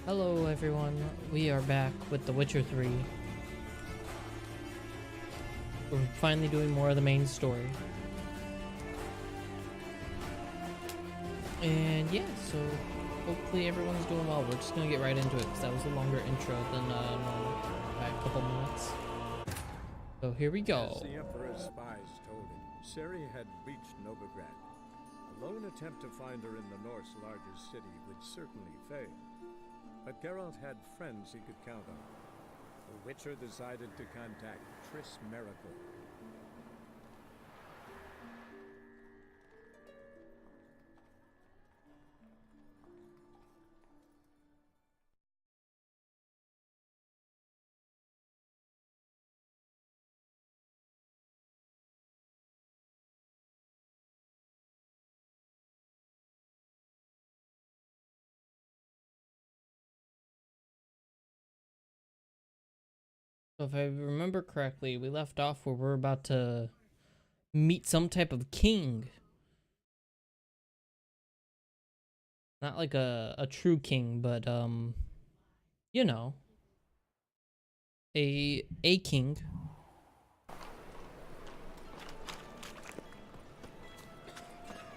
Hello everyone, we are back with The Witcher 3. We're finally doing more of the main story. And yeah, so hopefully everyone's doing well. We're just gonna get right into it because that was a longer intro than normal by a couple minutes. So here we go. As the Emperor's spies told him, Ciri had reached Novigrad. A lone attempt to find her in the North's largest city would certainly fail. But Geralt had friends he could count on. The Witcher decided to contact Triss Merigold. So if I remember correctly, we left off where we're about to meet some type of king. Not like a true king, but you know, a king.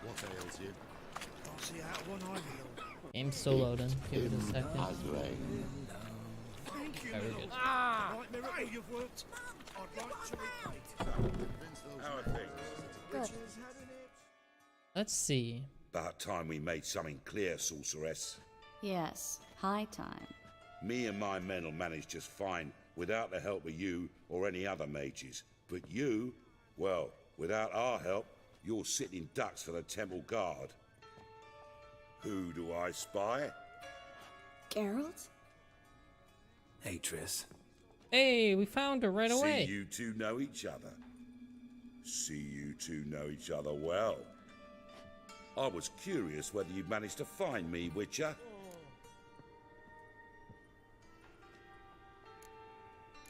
What ails you? Don't see out one eye healed. Game's still loading. Give it a second. Thank you. Alright, we're good. Right, Miracle, you've worked. I'd like to repeat. How are things? Good. Let's see. About time we made something clear, sorceress. Yes, high time. Me and my men will manage just fine without the help of you or any other mages. But you, well, without our help, you're sitting ducks for the temple guard. Who do I spy? Geralt? Hey, Triss. Hey, we found her right away. See you two know each other. See you two know each other well. I was curious whether you'd managed to find me, Witcher.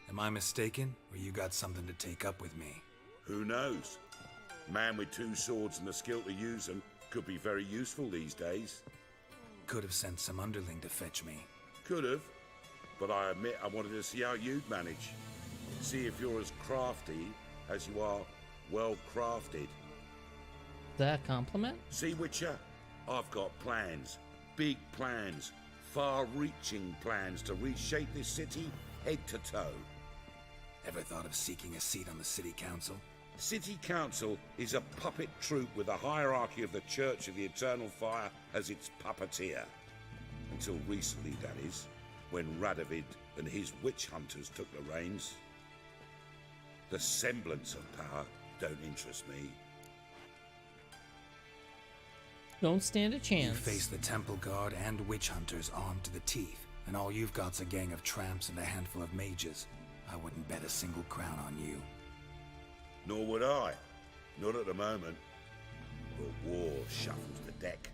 Am I mistaken, or you got something to take up with me? Who knows? Man with two swords and the skill to use them could be very useful these days. Could have sent some underling to fetch me. Could have, but I admit I wanted to see how you'd manage. See if you're as crafty as you are well crafted. That a compliment? See, Witcher, I've got plans, big plans, far-reaching plans to reshape this city head to toe. Ever thought of seeking a seat on the city council? City Council is a puppet troupe with the hierarchy of the Church of the Eternal Fire as its puppeteer. Until recently, that is, when Radovid and his witch hunters took the reins. The semblance of power don't interest me. Don't stand a chance. You face the temple guard and witch hunters armed to the teeth, and all you've got's a gang of tramps and a handful of mages. I wouldn't bet a single crown on you. Nor would I. Not at the moment. But war shuffles the deck.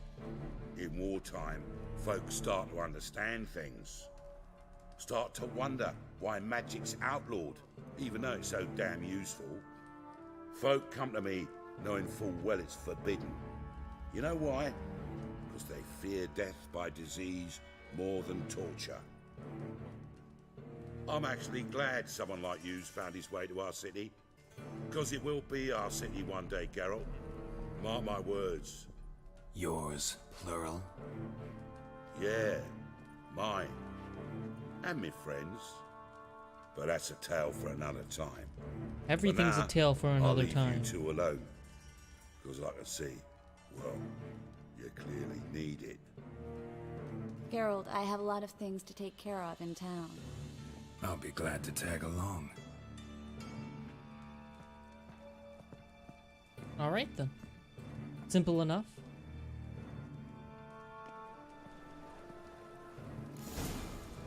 In wartime, folks start to understand things. Start to wonder why magic's outlawed, even though it's so damn useful. Folk come to me knowing full well it's forbidden. You know why? Because they fear death by disease more than torture. I'm actually glad someone like you's found his way to our city. Because it will be our city one day, Geralt. Mark my words. Yours, plural? Yeah, mine. And me friends. But that's a tale for another time. Everything's For a now, tale for I'll another leave time. you two alone. Because I can see, well, you clearly need it. Geralt, I have a lot of things to take care of in town. I'll be glad to tag along. Alright then. Simple enough.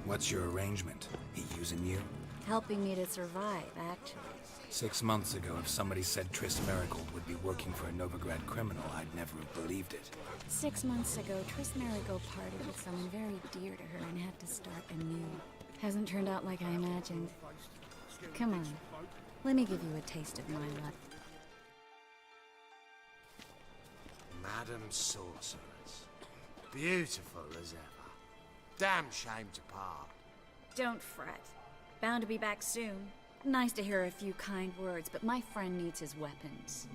What's your arrangement? He using you? Helping me to survive, actually. 6 months ago, if somebody said Triss Merigold would be working for a Novigrad criminal, I'd never have believed it. 6 months ago, Triss Merigold parted with someone very dear to her and had to start anew. Hasn't turned out like I imagined. Come on, let me give you a taste of my luck. Madam Sorceress. Beautiful as ever. Damn shame to part. Don't fret. Bound to be back soon. Nice to hear a few kind words, but my friend needs his weapons.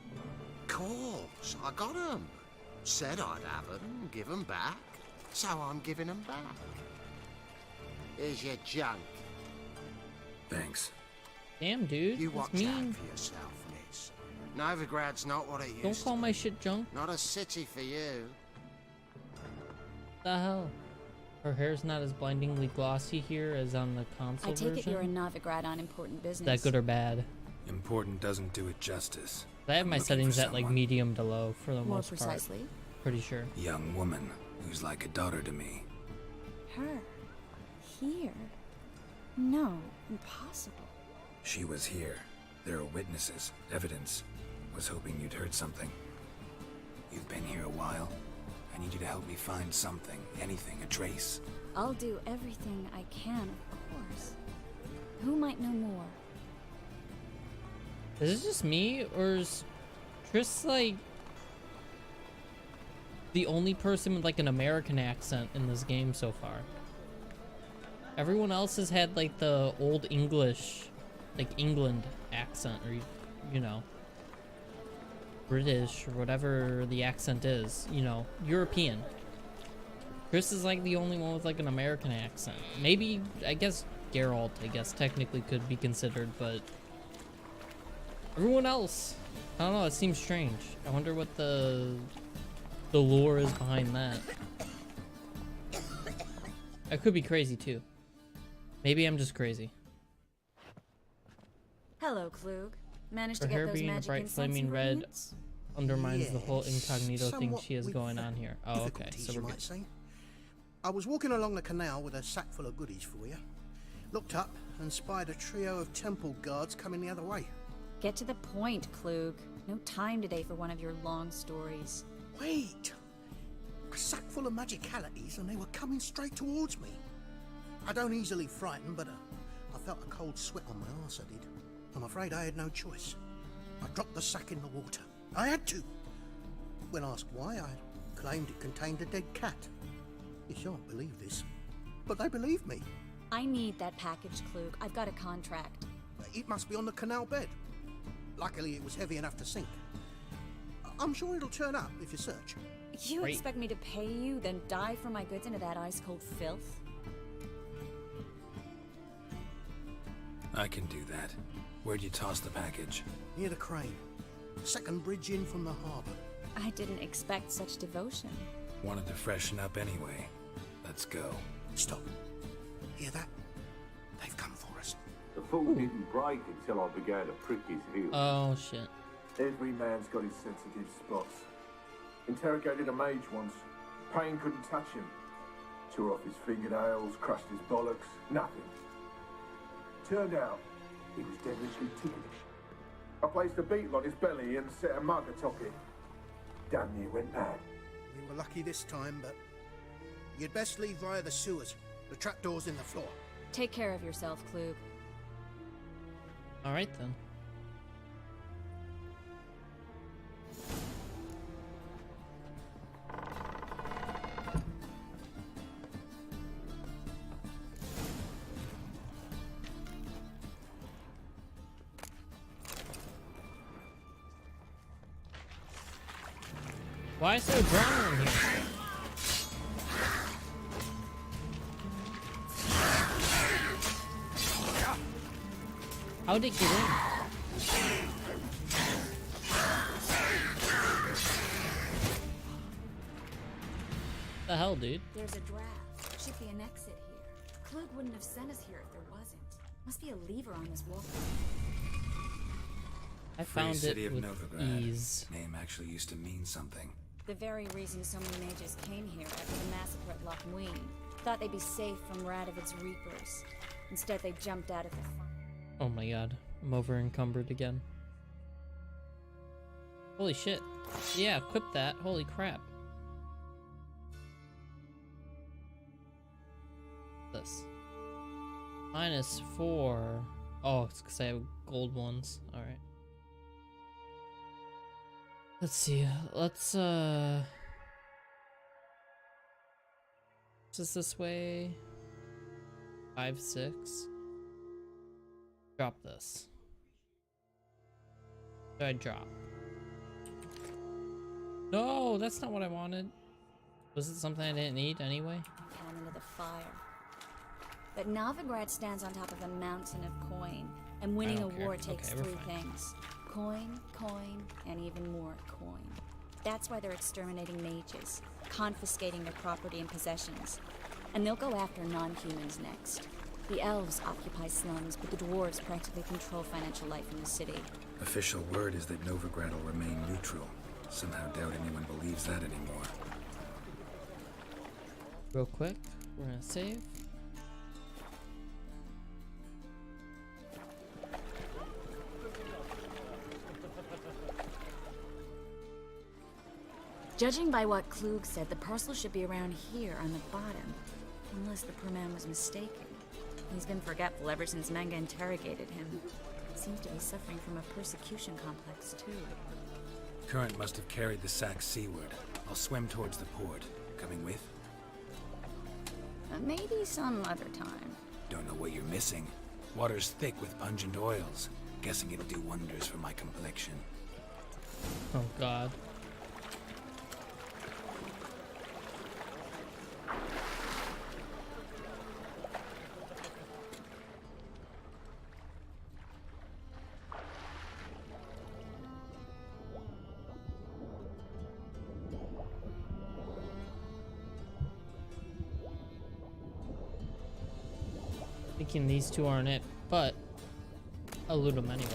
Course, I got 'em. Said I'd have 'em, give 'em back. So I'm giving 'em back. Here's your junk. Thanks. Damn, dude. You That's watch mean. out for yourself, miss. Novigrad's not what it used Don't to call be. my shit junk. Not a city for you. The hell? Her hair's not as blindingly glossy here as on the console I take version. it you're in Novigrad on important business. Is that good or bad? Important doesn't do it justice. I have my Looking settings for at like someone. medium to low for the More most precisely? part. Pretty sure. Young woman who's like a daughter to me. Her. Here. No, impossible. She was here. There are witnesses, evidence. Was hoping you'd heard something. You've been here a while. I need you to help me find something, anything, a trace. I'll do everything I can, of course. Who might know more? Is this just me, or is Triss like the only person with like an American accent in this game so far? Everyone else has had like the old English, like England accent, or you know, British or whatever the accent is, you know, European. Chris is like the only one with like an American accent. Maybe, I guess Geralt, I guess technically could be considered, but everyone else, I don't know, it seems strange. I wonder what the lore is behind that. I could be crazy too. Maybe I'm just crazy. Hello, Klug. Managed Her to hair get those being a magic bright incense flaming red ingredients? undermines the whole Yes, incognito thing somewhat she has with, going on here. Oh, okay, difficulties, so you we're might good. say. I was walking along the canal with a sack full of goodies for you. Looked up and spied a trio of temple guards coming the other way. Get to the point, Klug. No time today for one of your long stories. Wait! A sack full of magicalities and they were coming straight towards me. I don't easily frighten, but I felt a cold sweat on my arse, I did. I'm afraid I had no choice. I dropped the sack in the water. I had to. When asked why, I claimed it contained a dead cat. You shan't believe this, but they believed me. I need that package, Klug. I've got a contract. It must be on the canal bed. Luckily, it was heavy enough to sink. I'm sure it'll turn up if you search. You Great. expect me to pay you, then dive for my goods into that ice-cold filth? I can do that. Where'd you toss the package? Near the crane. Second bridge in from the harbour. I didn't expect such devotion. Wanted to freshen up anyway. Let's go. Stop. Hear that? They've come for us. The fall didn't break until I began to prick his heels. Oh shit. Every man's got his sensitive spots. Interrogated a mage once. Pain couldn't touch him. Tore off his fingernails, crushed his bollocks, nothing. Turned out, he was devilishly ticklish. I placed a beetle on his belly and set a mug atop it. Damn near went mad. We were lucky this time, but you'd best leave via the sewers. The trapdoor's in the floor. Take care of yourself, Klug. Alright then. Why so drama in here? How'd it get in? The hell, dude? There's a draft. Should be an exit here. Klug wouldn't have sent us here if there wasn't. Must be a lever on this wall. I Free found city it of with Novigrad. ease. Name actually used to mean something. The very reason so many mages came here after the massacre at Loch Ween. Thought they'd be safe from Radovid's reapers. Instead, they jumped out of the fire. Oh my god, I'm over encumbered again. Holy shit. Yeah, equip that. Holy crap. This. -4. Oh, it's because I have gold ones. Alright. Let's see. Let's Just this way. 5, 6. Drop this. Should I drop? No, that's not what I wanted. Was it something I didn't need anyway? Down into the fire. But Novigrad stands on top of a mountain of coin, and winning a don't care. war takes Okay, we're 3 fine. things. Coin, coin, and even more coin. That's why they're exterminating mages, confiscating their property and possessions. And they'll go after non-humans next. The elves occupy slums, but the dwarves practically control financial life in the city. Official word is that Novigrad will remain neutral. Somehow doubt anyone believes that anymore. Real quick, we're gonna save. Judging by what Klug said, the parcel should be around here on the bottom. Unless the poor man was mistaken. He's been forgetful ever since Manga interrogated him. Seems to be suffering from a persecution complex, too. Current must have carried the sack seaward. I'll swim towards the port. Coming with? Maybe some other time. Don't know what you're missing. Water's thick with pungent oils. Guessing it'll do wonders for my complexion. Oh god. Thinking these two aren't it, but I'll loot them anyway.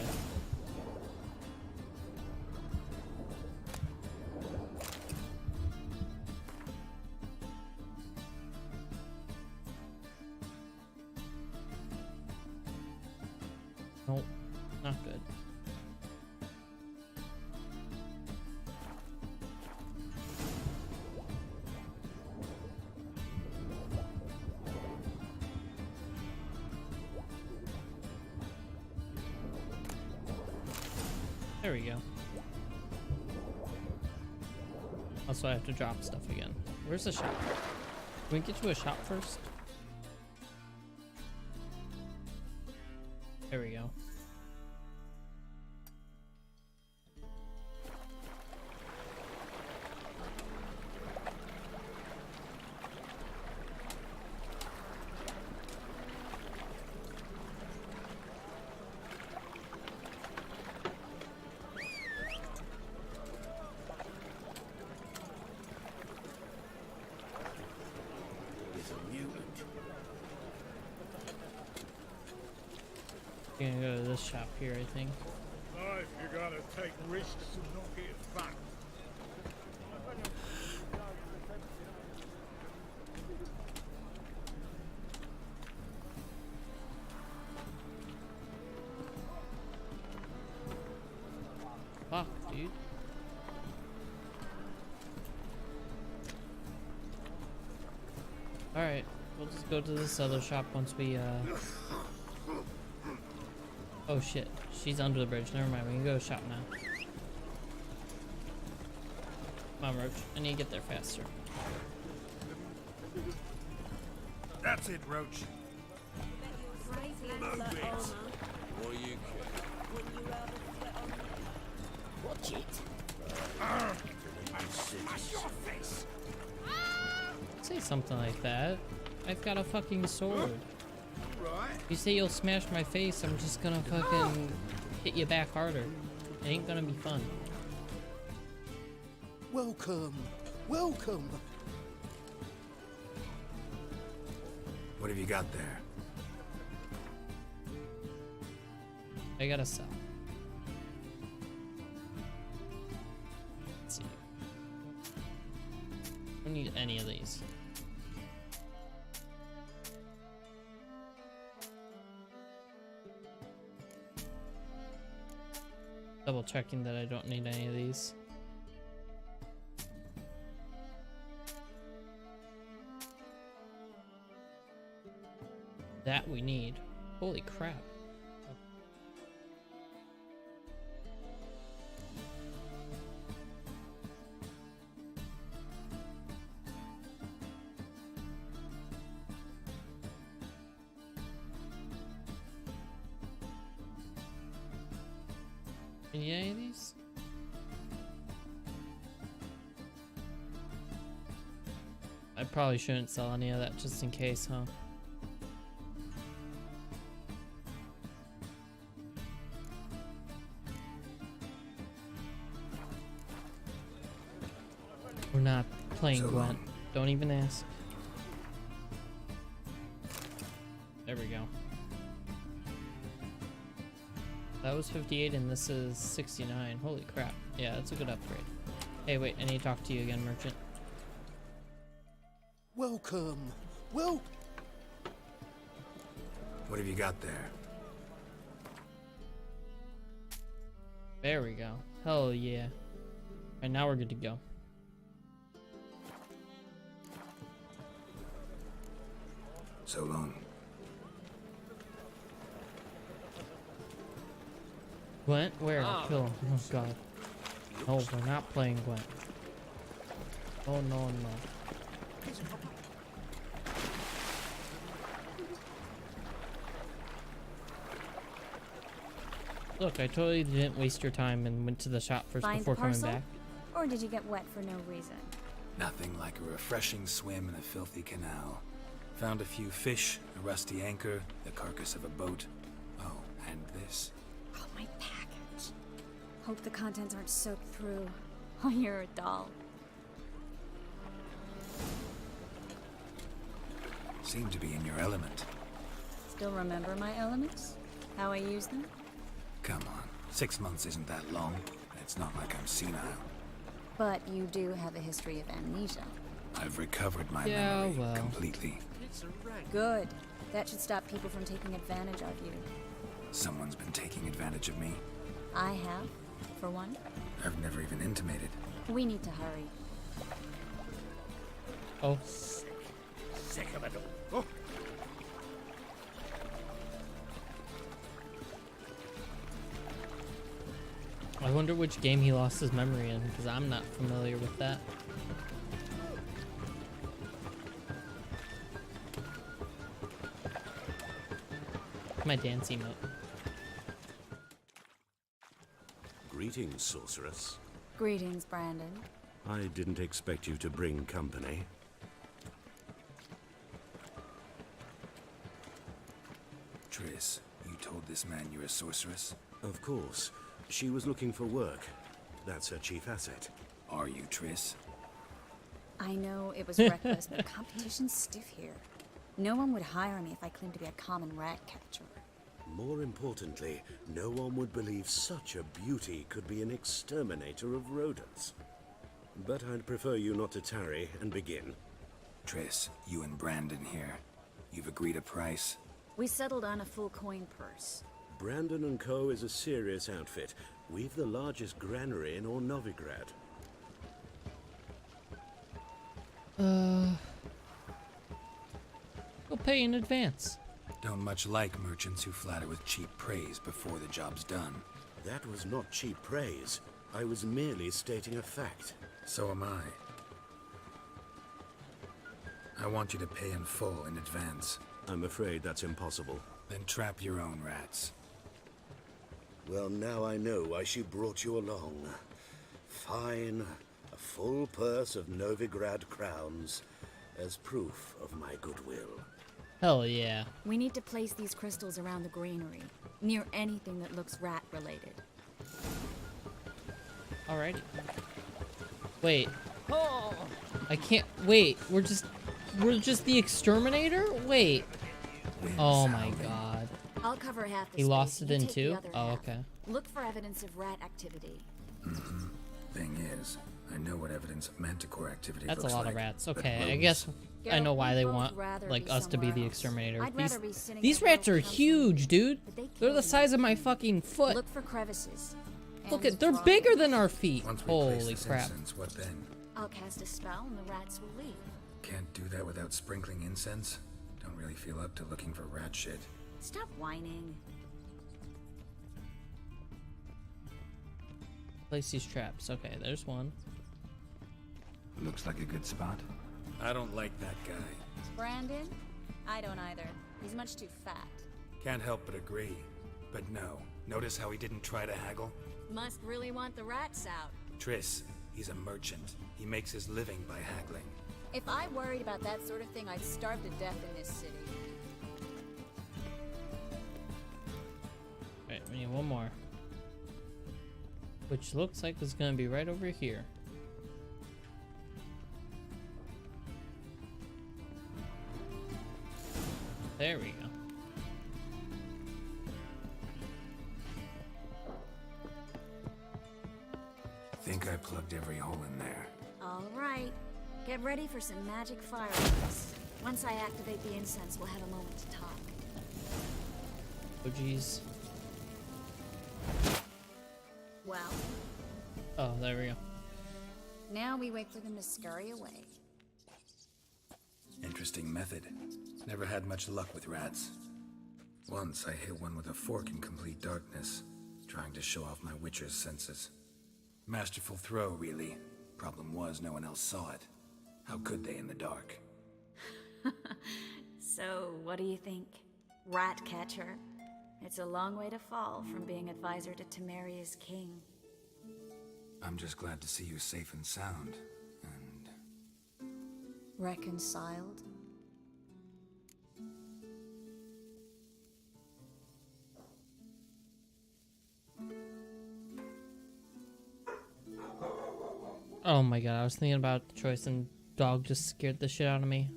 Nope, not good. There we go. Also, I have to drop stuff again. Where's the shop? Can we get to a shop first? There we go. Gonna go to this shop here, I think. Life, you gotta take risks and not get fucked. Fuck, dude. Alright, we'll just go to this other shop once we, Oh shit, she's under the bridge. Never mind, we can go shop now. Come on, Roach. I need to get there faster. That's it, Roach. What you Watch it. Say something like that. I've got a fucking sword. You say you'll smash my face, I'm just gonna fucking hit you back harder. It ain't gonna be fun. Welcome. Welcome. What have you got there? I gotta sell. Let's see. I don't need any of these. Double checking that I don't need any of these. That we need. Holy crap. You need any of these? I probably shouldn't sell any of that just in case, huh? We're not playing So Gwent. long. Don't even ask. There we go. That was 58 and this is 69. Holy crap. Yeah, that's a good upgrade. Hey, wait, I need to talk to you again, merchant. Welcome. Well, What have you got there? There we go. Hell yeah. And now we're good to go. So long. Gwent? Where? Kill him. Oh god. No, we're not playing Gwent. Oh no, no. Look, I totally didn't waste your time and went to the shop first Find before the coming parcel? back. Or did you get wet for no reason? Nothing like a refreshing swim in a filthy canal. Found a few fish, a rusty anchor, the carcass of a boat. Oh, and this. Oh, my package. Hope the contents aren't soaked through. Oh, you're a doll. Seem to be in your element. Still remember my elements? How I use them? Come on, 6 months isn't that long. It's not like I'm senile. But you do have a history of amnesia. I've recovered my Yeah, memory well. completely. Good. That should stop people from taking advantage of you. Someone's been taking advantage of me. I have, for one. I've never even intimated. We need to hurry. Oh. I wonder which game he lost his memory in, because I'm not familiar with that. My dance emote. Greetings, sorceress. Greetings, Brandon. I didn't expect you to bring company. Triss, you told this man you're a sorceress? Of course. She was looking for work. That's her chief asset. Are you, Triss? I know it was reckless, but competition's stiff here. No one would hire me if I claimed to be a common rat catcher. More importantly, no one would believe such a beauty could be an exterminator of rodents. But I'd prefer you not to tarry and begin. Triss, you and Brandon here. You've agreed a price? We settled on a full coin purse. Brandon & Co. is a serious outfit. We've the largest granary in all Novigrad. We'll pay in advance. Don't much like merchants who flatter with cheap praise before the job's done. That was not cheap praise. I was merely stating a fact. So am I. I want you to pay in full in advance. I'm afraid that's impossible. Then trap your own rats. Well, now I know why she brought you along. Fine. A full purse of Novigrad crowns as proof of my goodwill. Hell yeah. We need to place these crystals around the granary, near anything that looks rat-related. Alrighty. Wait. I can't. Wait. We're just the exterminator? Wait. Oh my god. I'll cover half the He space, lost it you in take the two? other Oh, half. okay. Look for evidence of rat activity. Thing is, I know what evidence of manticore activity That's a looks lot like. of rats. but Okay, I rodents- guess I know Geralt, why we'd they both want rather like be us to be the somewhere else. exterminator. I'd rather be sitting These in a rats are little council, huge, dude. but they They're kill the you. size of my fucking foot. Look for crevices. Look and at, they're draw bigger them. than our feet. Once we place Holy this crap. incense, what then? I'll cast a spell and the rats will leave. Can't do that without sprinkling incense? Don't really feel up to looking for rat shit. Stop whining. Place these traps. Okay, there's one. Looks like a good spot. I don't like that guy. Brandon? I don't either. He's much too fat. Can't help but agree. But no. Notice how he didn't try to haggle? Must really want the rats out. Triss, he's a merchant. He makes his living by haggling. If I worried about that sort of thing, I'd starve to death in this city. Right, we need one more. Which looks like it's gonna be right over here. There we go. Think I plugged every hole in there. All right. Get ready for some magic fireworks. Once I activate the incense, we'll have a moment to talk. Oh geez. Well, Oh, there we go. now we wait for them to scurry away. Interesting method. Never had much luck with rats. Once I hit one with a fork in complete darkness, trying to show off my witcher's senses. Masterful throw, really. Problem was, no one else saw it. How could they in the dark? So, what do you think? Rat catcher? It's a long way to fall from being advisor to Temeria's king. I'm just glad to see you safe and sound. And Reconciled? Oh my god, I was thinking about the choice and dog just scared the shit out of me.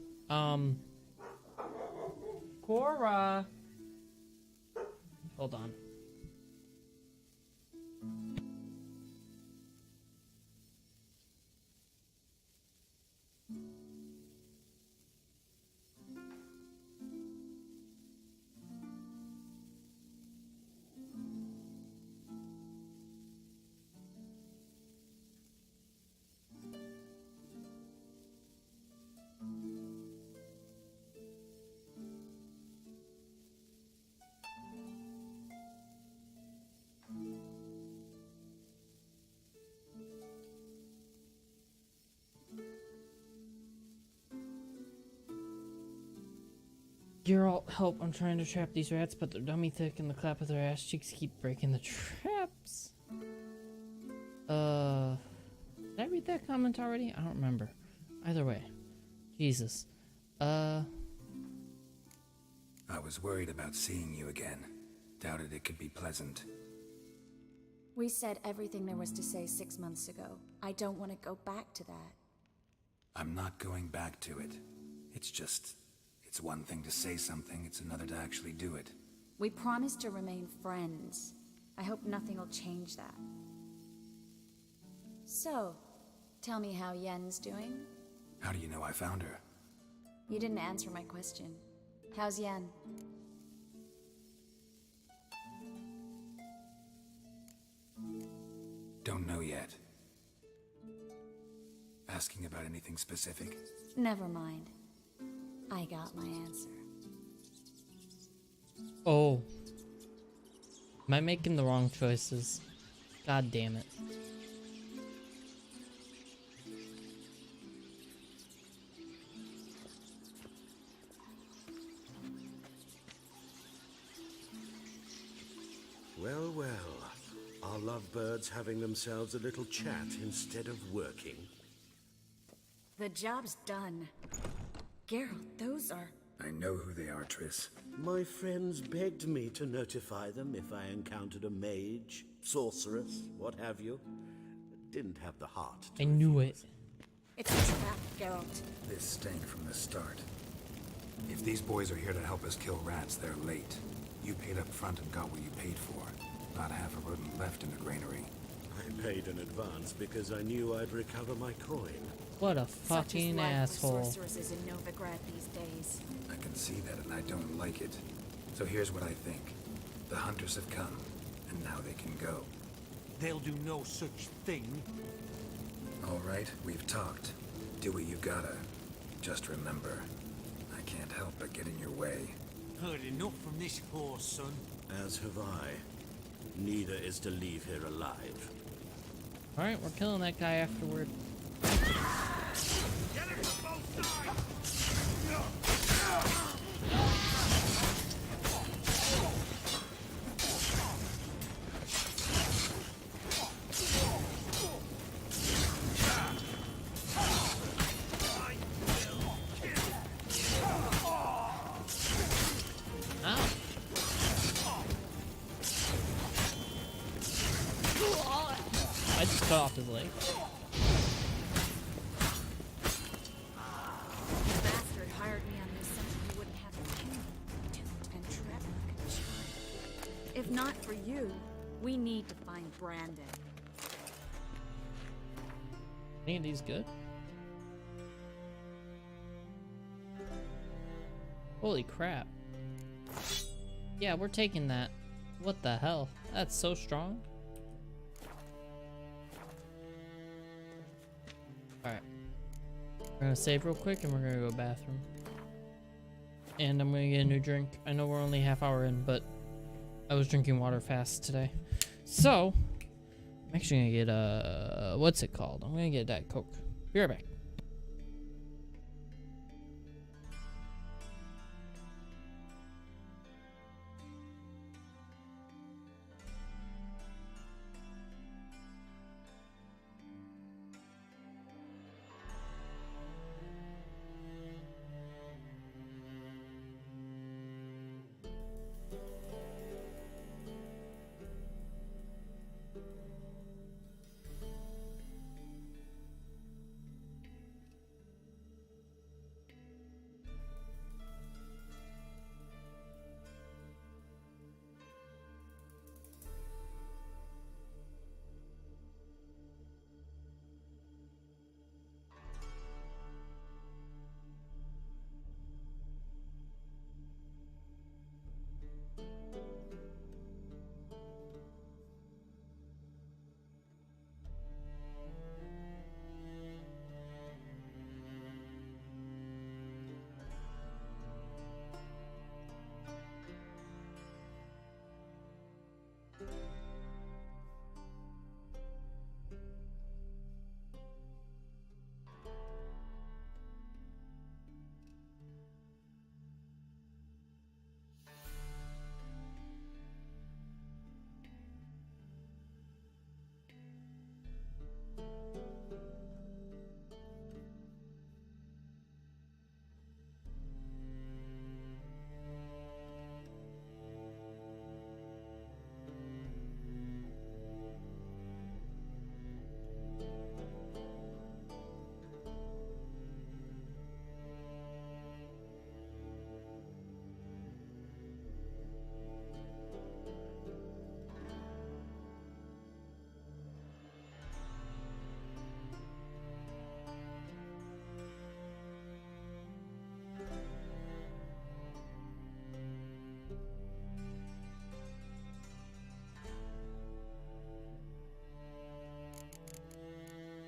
Cora. Hold on. Geralt, help. I'm trying to trap these rats, but they're dummy thick and the clap of their ass cheeks keep breaking the traps. Did I read that comment already? I don't remember. Either way. Jesus. I was worried about seeing you again. Doubted it could be pleasant. We said everything there was to say 6 months ago. I don't want to go back to that. I'm not going back to it. It's just... It's one thing to say something, it's another to actually do it. We promised to remain friends. I hope nothing will change that. So, tell me how Yen's doing? How do you know I found her? You didn't answer my question. How's Yen? Don't know yet. Asking about anything specific? Never mind. I got my answer. Oh. Am I making the wrong choices? God damn it. Well, well. Are lovebirds having themselves a little chat instead of working? The job's done. Geralt, those are... I know who they are, Triss. My friends begged me to notify them if I encountered a mage, sorceress, what have you. Didn't have the heart to I knew it. It's a trap, Geralt. This stank from the start. If these boys are here to help us kill rats, they're late. You paid up front and got what you paid for. Not half a rodent left in the granary. I paid in advance because I knew I'd recover my coin. What a Such is fucking life for asshole. sorceresses in Novigrad these days. I can see that and I don't like it. So here's what I think. The hunters have come, and now they can go. They'll do no such thing. All right, we've talked. Do what you gotta. Just remember, I can't help but get in your way. Heard enough from this horse, son. As have I. Neither is to leave here alive. Alright, we're killing that guy afterward. Get him from both sides! cut off his leg. The bastard hired me on the assumption he wouldn't have to kill me, toot and trap like a child. If not for you, we need to find Brandon. Any of these good? Holy crap. Yeah, we're taking that. What the hell? That's so strong. Alright. We're gonna save real quick and we're gonna go to the bathroom. And I'm gonna get a new drink. I know we're only half hour in, but I was drinking water fast today. So, I'm actually gonna get a... what's it called? I'm gonna get a Diet Coke. Be right back.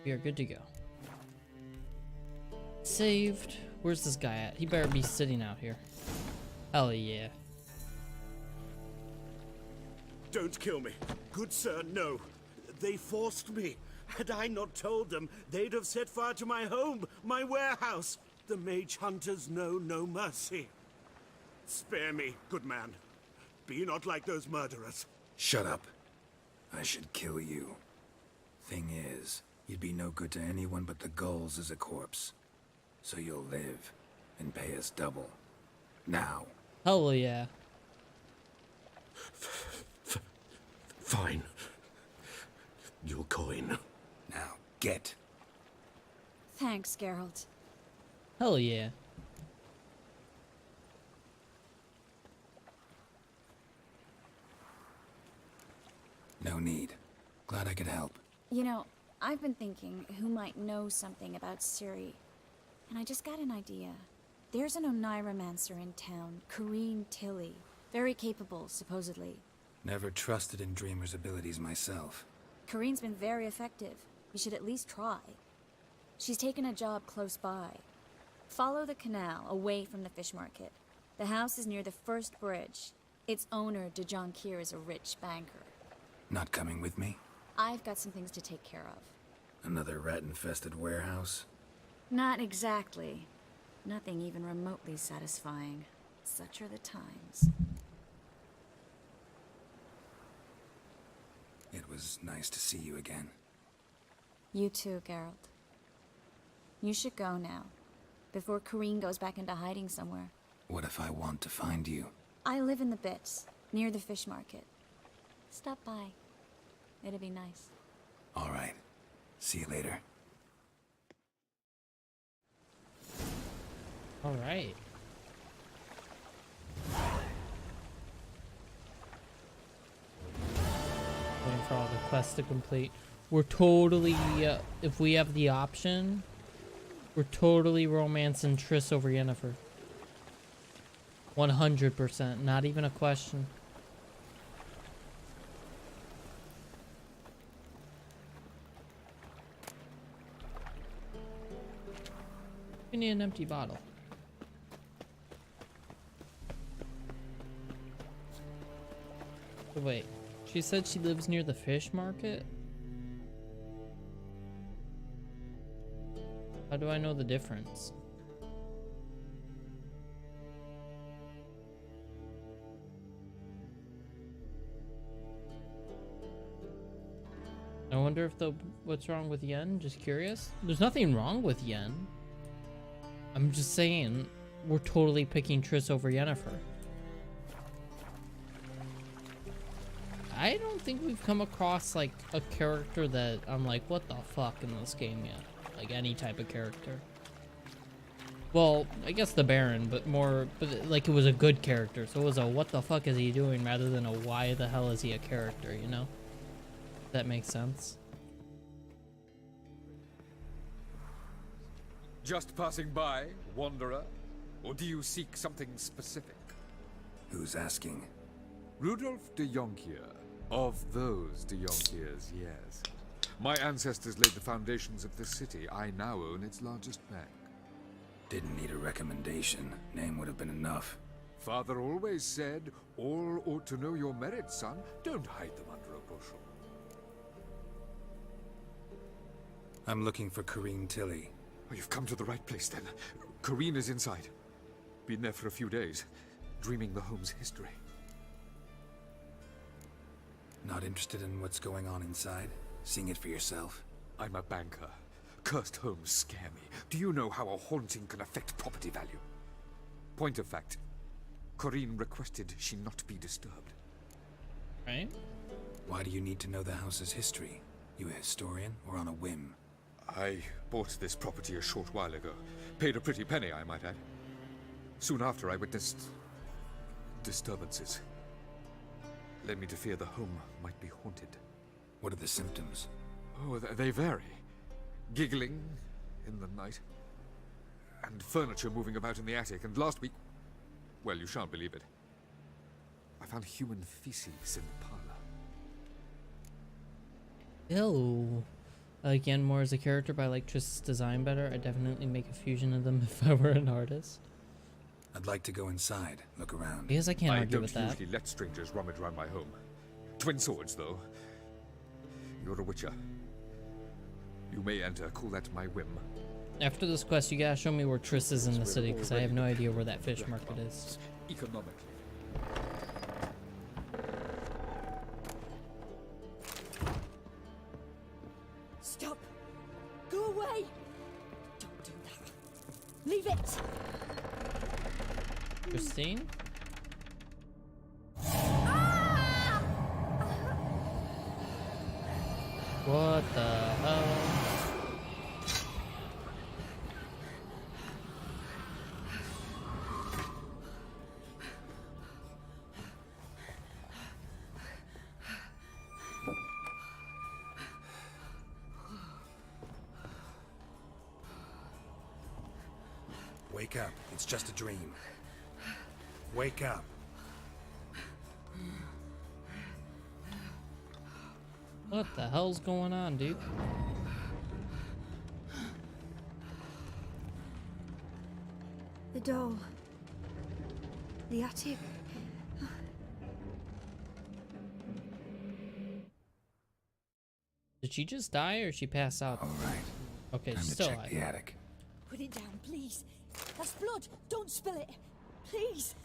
We are good to go. Saved. Where's this guy at? He better be sitting out here. Hell yeah. Don't kill me. Good sir, no. They forced me. Had I not told them, they'd have set fire to my home, my warehouse. The mage hunters know no mercy. Spare me, good man. Be not like those murderers. Shut up. I should kill you. Thing is, you'd be no good to anyone but the gulls as a corpse. So you'll live and pay us double. Now. Hell yeah. Fine. Your coin. Now, get. Thanks, Geralt. Hell yeah. No need. Glad I could help. You know, I've been thinking who might know something about Ciri. And I just got an idea. There's an Oneiromancer in town, Corrine Tilly. Very capable, supposedly. Never trusted in Dreamer's abilities myself. Corrine's been very effective. You should at least try. She's taken a job close by. Follow the canal, away from the fish market. The house is near the first bridge. Its owner, De Jonquier, is a rich banker. Not coming with me? I've got some things to take care of. Another rat-infested warehouse? Not exactly. Nothing even remotely satisfying. Such are the times. It was nice to see you again. You too, Geralt. You should go now, before Corrine goes back into hiding somewhere. What if I want to find you? I live in the Bits, near the fish market. Stop by. It'd be nice. All right. See you later. All right. Waiting for all the quests to complete. We're totally, if we have the option, we're totally romancing Triss over Yennefer. 100%, not even a question. We need an empty bottle. Wait, she said she lives near the fish market? How do I know the difference? I wonder if what's wrong with Yen? Just curious. There's nothing wrong with Yen. I'm just saying, we're totally picking Triss over Yennefer. I don't think we've come across like a character that I'm like, what the fuck in this game yet? Like any type of character. Well, I guess the Baron, but like it was a good character. So it was a what the fuck is he doing rather than a why the hell is he a character, you know? That makes sense. Just passing by, wanderer? Or do you seek something specific? Who's asking? Rudolf de Jonkier. Of those de Jonkiers, yes. My ancestors laid the foundations of this city. I now own its largest bank. Didn't need a recommendation. Name would have been enough. Father always said, all ought to know your merits, son. Don't hide them under a bushel. I'm looking for Corrine Tilly. Oh, you've come to the right place, then. Corrine is inside. Been there for a few days, dreaming the home's history. Not interested in what's going on inside? Seeing it for yourself? I'm a banker. Cursed homes scare me. Do you know how a haunting can affect property value? Point of fact, Corrine requested she not be disturbed. Right? Why do you need to know the house's history? You a historian or on a whim? I bought this property a short while ago. Paid a pretty penny, I might add. Soon after, I witnessed disturbances. Led me to fear the home might be haunted. What are the symptoms? Oh, they vary. Giggling in the night. And furniture moving about in the attic. And last week, well, you shan't believe it, I found human feces in the parlor. Ew. I like Yen more as a character, but I like Triss's design better. I'd definitely make a fusion of them if I were an artist. I'd like to go inside, look around. Because I can't argue with that. I don't usually let strangers rummage around my home. Twin swords, though. You're a witcher. You may enter, call that my whim. After this quest, you gotta show me where Triss is in the city, because I have no idea where that fish market is. Economically. Stop! Go away! Don't do that. Leave it! Christine? What the hell? Wake up. It's just a dream. Wake up. What the hell's going on, dude? The doll. The attic. Did she just die or she pass out? All right. Okay, Time she's to still check alive. the attic. Put it down, please. That's blood. Don't spill it. Please.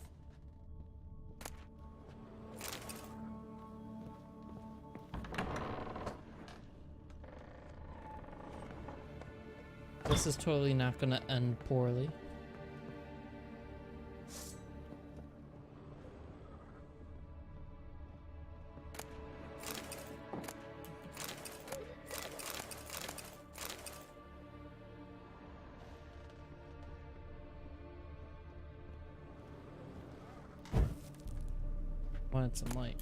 This is totally not gonna end poorly. Wanted some light.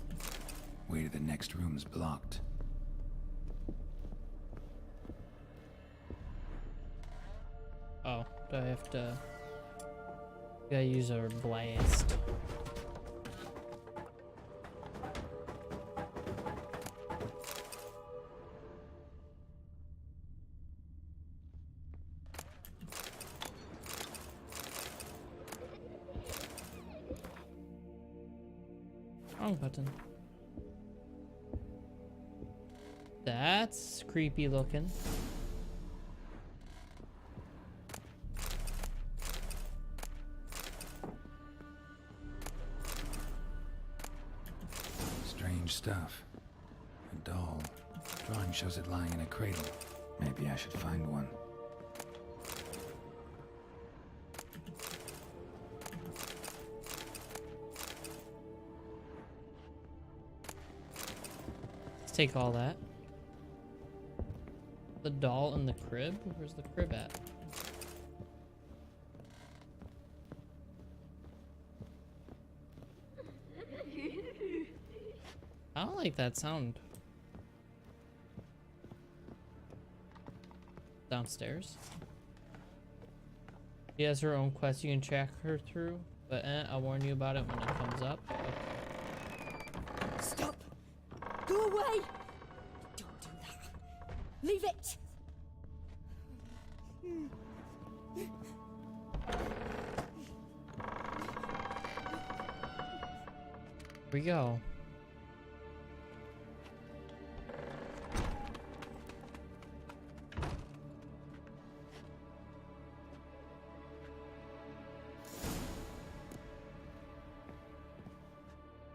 Way to the next room's blocked. Oh, do I have to... Gotta use our blast. Wrong button. That's creepy looking. Strange stuff. A doll. Drawing shows it lying in a cradle. Maybe I should find one. Let's take all that. The doll in the crib? Where's the crib at? I don't like that sound. Downstairs. She has her own quest you can track her through, but I'll warn you about it when it comes up. Okay. Stop! Go away! Don't do that. Leave it! Here we go.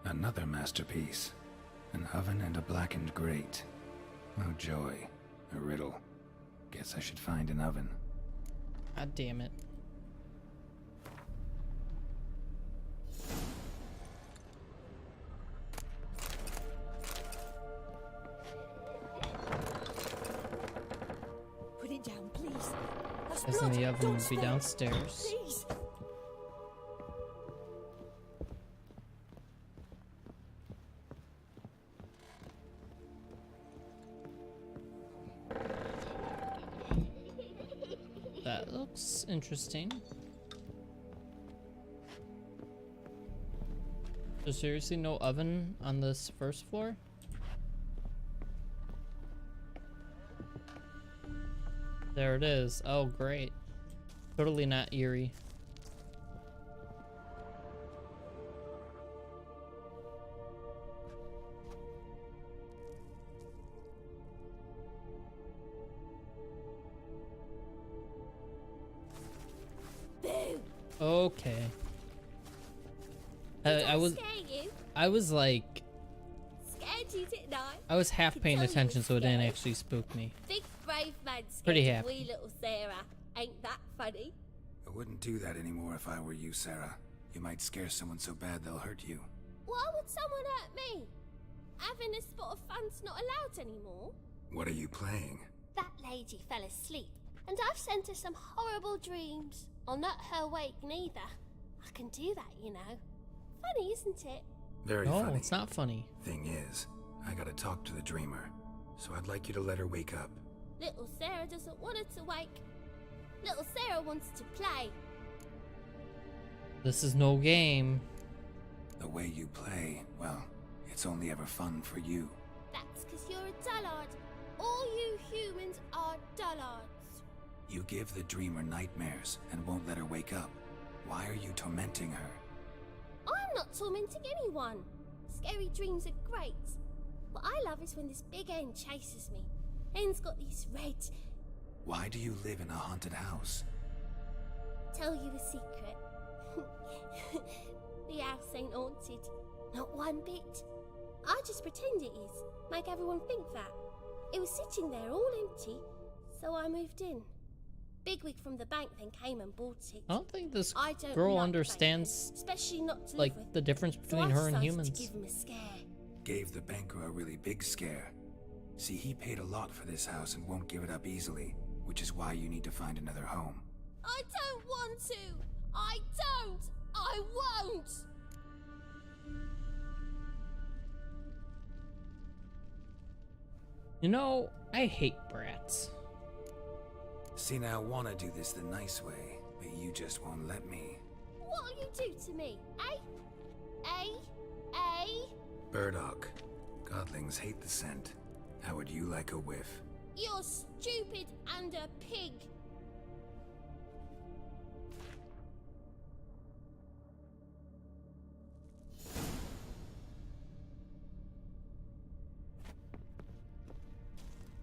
Another masterpiece. An oven and a blackened grate. Oh joy. A riddle. Guess I should find an oven. God damn it. Put it down, please. That's Guessing blood. the oven Don't would be stay. downstairs. Please. That looks interesting. There's seriously no oven on this first floor? There it is. Oh, great. Totally not eerie. Okay. I was like, Scared you, didn't I? I was half paying Could tell you attention, was so it didn't scared. actually spook me. Big brave man scared Pretty of happy. wee little Sarah. Ain't that funny? I wouldn't do that anymore if I were you, Sarah. You might scare someone so bad they'll hurt you. Why would someone hurt me? Having a spot of fun's not allowed anymore. What are you playing? That lady fell asleep, and I've sent her some horrible dreams. I'll not her wake neither. I can do that, you know. Funny, isn't it? Very No, funny. it's not funny. Thing is, I gotta talk to the dreamer, so I'd like you to let her wake up. Little Sarah doesn't want her to wake. Little Sarah wants to play. This is no game. The way you play, well, it's only ever fun for you. That's 'cause you're a dullard. All you humans are dullards. You give the dreamer nightmares and won't let her wake up. Why are you tormenting her? I'm not tormenting anyone. Scary dreams are great. What I love is when this big hen chases me. Hen's got these red... Why do you live in a haunted house? Tell you a secret. The house ain't haunted. Not one bit. I just pretend it is. Make everyone think that. It was sitting there all empty, so I moved in. Bigwig from the bank then came and bought it. I don't think this I don't girl like understands bankers, especially not to like live with. the difference So between I her and decided humans. to give him a scare. Gave the banker a really big scare. See, he paid a lot for this house and won't give it up easily, which is why you need to find another home. I don't want to. I don't. I won't. You know, I hate brats. See, now I want to do this the nice way, but you just won't let me. What'll you do to me, eh? Burdock. Godlings hate the scent. How would you like a whiff? You're stupid and a pig.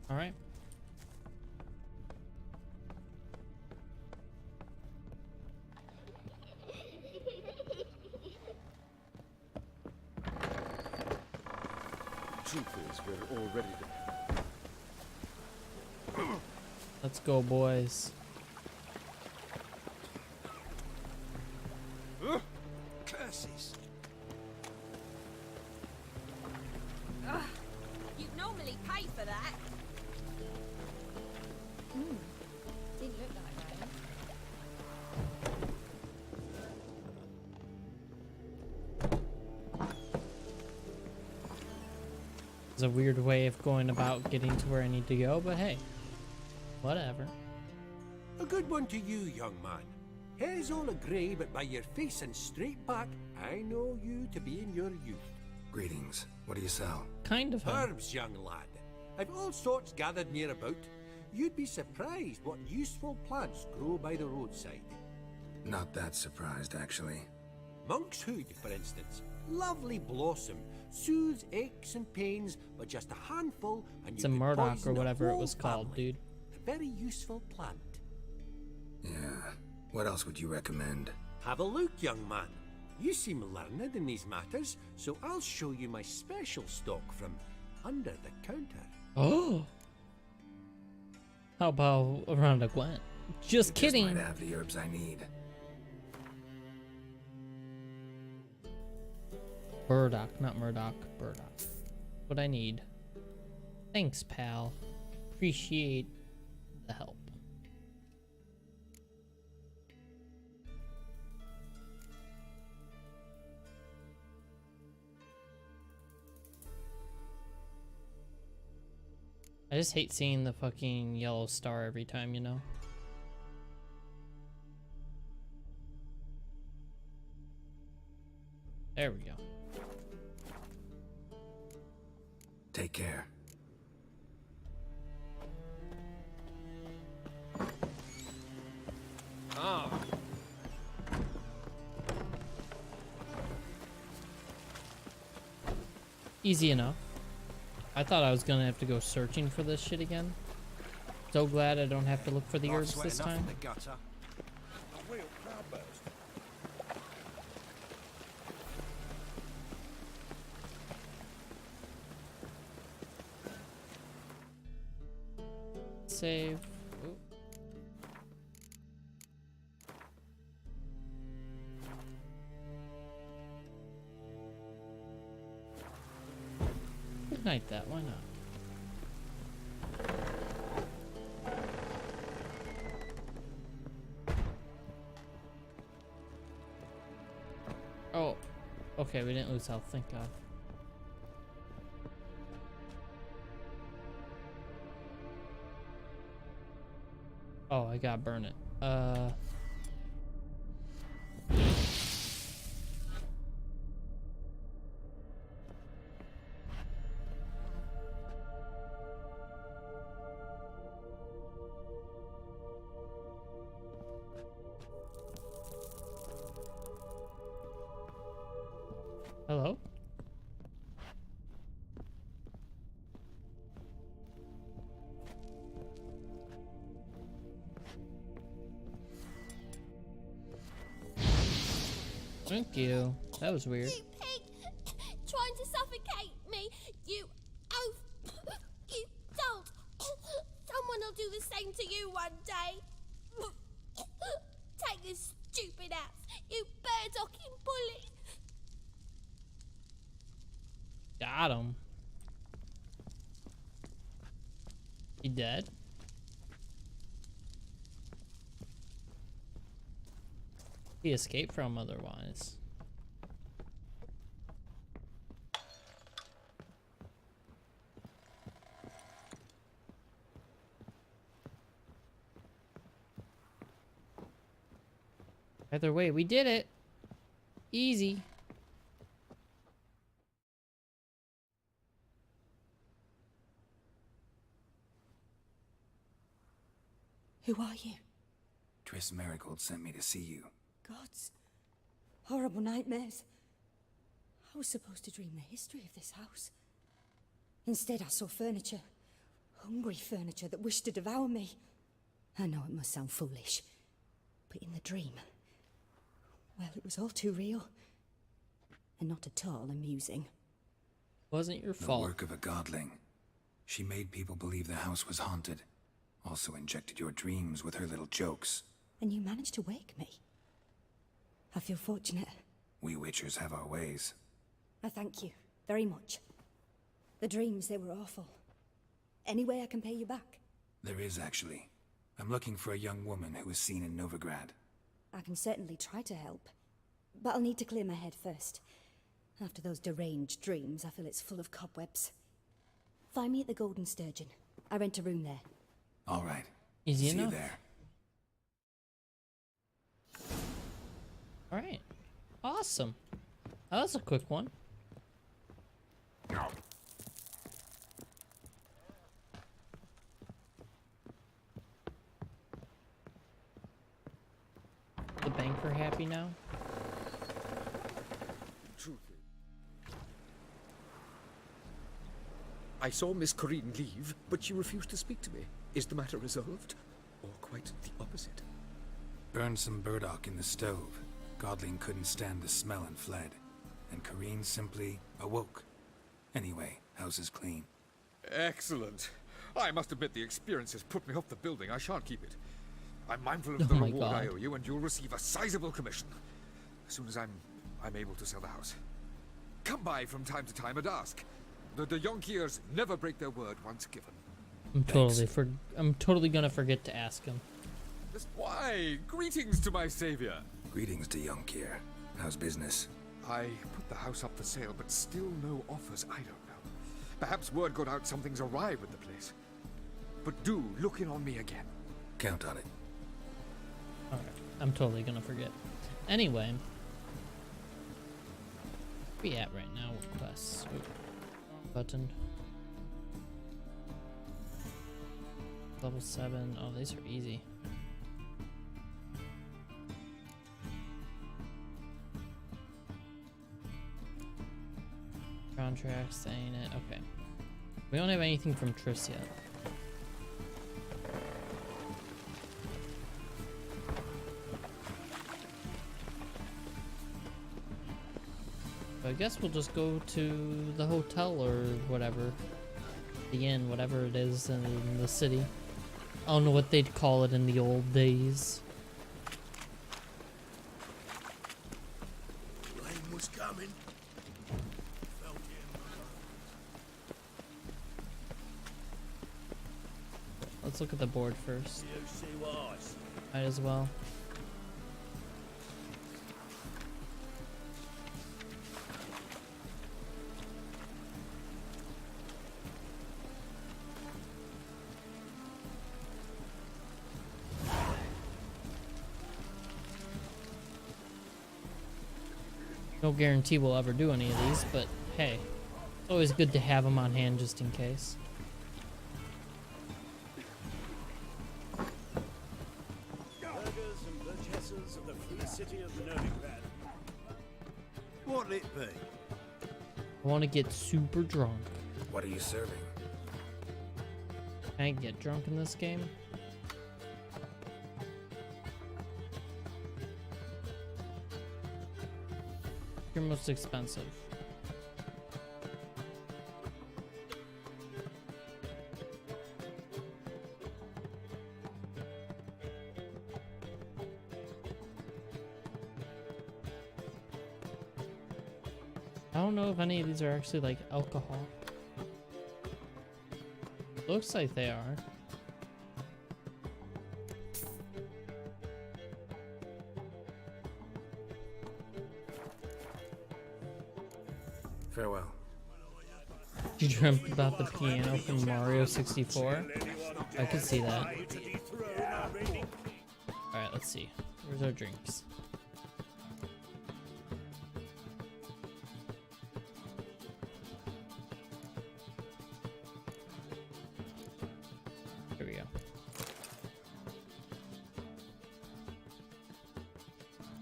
All right. Truth is, we're all ready to... Let's go, boys. Curses! You'd normally pay for that. Didn't look like rain. It's a weird way of going about getting to where I need to go, but hey, whatever. A good one to you, young man. Hair's all a grey, but by your face and straight back, I know you to be in your youth. Greetings. What do you sell? Kind of. Herbs, young lad. I've all sorts gathered near about. You'd be surprised what useful plants grow by the roadside. Not that surprised, actually. Monk's hood, for instance. Lovely blossom. Soothes aches and pains, but just a handful and It's you a could Murdoch poison or a whatever it whole was called, family. dude. A very useful plant. Yeah. What else would you recommend? Have a look, young man. You seem learned in these matters, so I'll show you my special stock from under the counter. Oh. How about around a Gwent? Just kidding. Just might have the herbs I need. Burdock, not Murdoch. Burdock. What I need. Thanks, pal. Appreciate the help. I just hate seeing the fucking yellow star every time, you know? There we go. Take care. Ah. Easy enough. I thought I was gonna have to go searching for this shit again. So glad I don't have to look for the herbs this time. The gutter. A real cloudburst. Save. Ooh. Ignite that, why not? Oh, okay, we didn't lose health, thank God. Oh, I gotta burn it. Hello? Thank you. That was weird. You pig! Trying to suffocate me! You oaf! You dolt! Someone will do the same to you one day! Take this stupid axe, you bird-docking bully! Got him. He dead? He escaped from otherwise. Either way, we did it. Easy. Who are you? Triss Marigold sent me to see you. Gods. Horrible nightmares. I was supposed to dream the history of this house. Instead, I saw furniture. Hungry furniture that wished to devour me. I know it must sound foolish, but in the dream, well, it was all too real. And not at all amusing. Wasn't your The fault. work of a godling. She made people believe the house was haunted. Also injected your dreams with her little jokes. And you managed to wake me. I feel fortunate. We Witchers have our ways. I thank you very much. The dreams, they were awful. Any way I can pay you back? There is, actually. I'm looking for a young woman who was seen in Novigrad. I can certainly try to help. But I'll need to clear my head first. After those deranged dreams, I feel it's full of cobwebs. Find me at the Golden Sturgeon. I rent a room there. All right. Easy See enough. you there. All right. Awesome. That was a quick one. The banker happy now? I saw Miss Corinne leave, but she refused to speak to me. Is the matter resolved? Or quite the opposite? Burned some burdock in the stove. Godling couldn't stand the smell and fled. And Corinne simply awoke. Anyway, house is clean. Excellent. I must admit the experience has put me off the building. I shan't keep it. I'm mindful of the my reward I God. owe you, and you'll receive a sizable commission. As soon as I'm able to sell the house. Come by from time to time and ask. The Yonkiers never break their word once given. I'm totally gonna forget to ask him. Why? Greetings to my savior. Greetings to Yonkir. How's business? I put the house up for sale, but still no offers. I don't know. Perhaps word got out something's awry with the place. But do look in on me again. Count on it. Alright, I'm totally gonna forget. Anyway. Where we at right now with quests? Oop, wrong button. Level 7. Oh, these are easy. Contracts, ain't it? Okay. We don't have anything from Triss yet. So I guess we'll just go to the hotel or whatever. The inn, whatever it is in the city. I don't know what they'd call it in the old days. Rain was coming. Let's look at the board first. You see what I see? Might as well. No guarantee we'll ever do any of these, but hey, it's always good to have them on hand just in case. Burghers and burgesses of the free city of Novigrad. What'll it be? I want to get super drunk. What are you serving? Can I get drunk in this game? Your most expensive. I don't know if any of these are actually like alcohol. Looks like they are. Farewell. You dreamt about the piano from Mario 64? I could see that. Alright, let's see. Where's our drinks?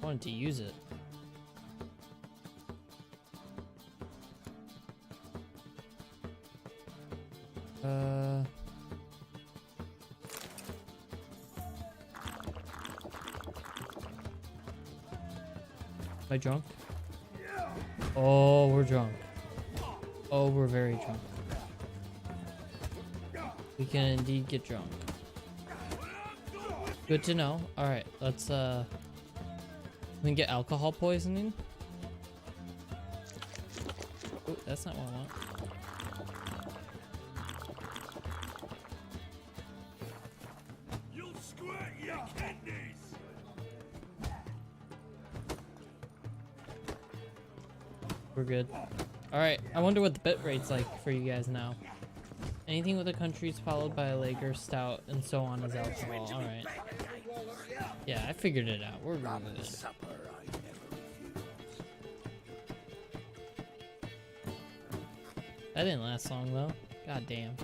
wanted to use it. Am I drunk? Oh, we're drunk. Oh, we're very drunk. We can indeed get drunk. Good to know. Alright, let's we can get alcohol poisoning. Oh, that's not what I want. You'll squirt your kidneys. We're good. Alright, I wonder what the bit rate's like for you guys now. Anything with a country is followed by a lager, stout, and so on is alcohol. Alright. Yeah, I figured it out. We're good with it. That didn't last long though. God damn.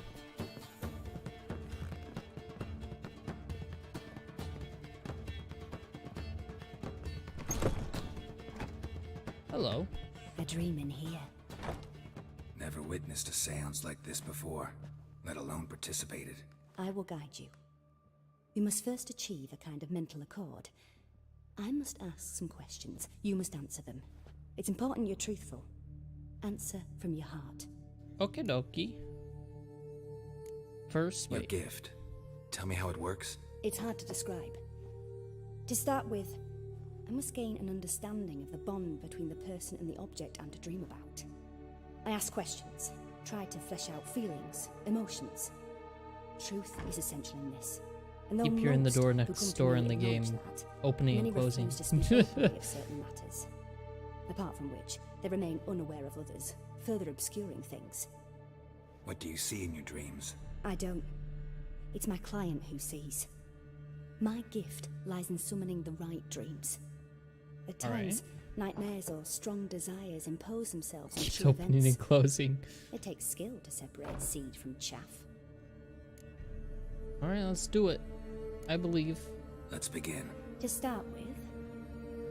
Hello. A dream in here. Never witnessed a seance like this before, let alone participated. I will guide you. We must first achieve a kind of mental accord. I must ask some questions. You must answer them. It's important you're truthful. Answer from your heart. Okie dokie. First, Your wait. gift. Tell me how it works. It's hard to describe. To start with, I must gain an understanding of the bond between the person and the object I'm to dream about. I ask questions, try to flesh out feelings, emotions. Truth is essential in this. And though Keep hearing the most door who next come to door me in the acknowledge game that, opening many and closing. refuse to speak openly of certain matters. Apart from which, they remain unaware of others, further obscuring things. What do you see in your dreams? I don't. It's my client who sees. My gift lies in summoning the right dreams. At times, nightmares or strong desires impose themselves on Keeps true opening events. and closing. It takes skill to separate seed from chaff. Alright, let's do it. I believe. Let's begin. To start with,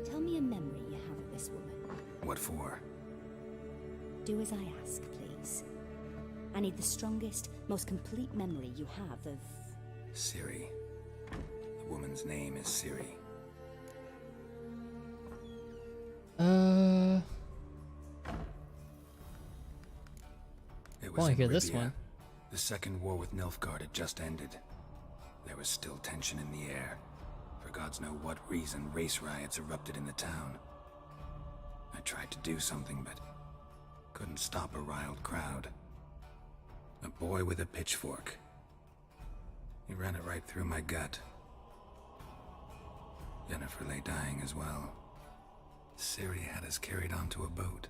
tell me a memory you have of this woman. What for? Do as I ask, please. I need the strongest, most complete memory you have of... Siri. The woman's name is Siri. It was wanna in hear this Rivia. one. The second war with Nilfgaard had just ended. There was still tension in the air. For gods know what reason, race riots erupted in the town. I tried to do something, but couldn't stop a riled crowd. A boy with a pitchfork. He ran it right through my gut. Yennefer lay dying as well. Ciri had us carried onto a boat.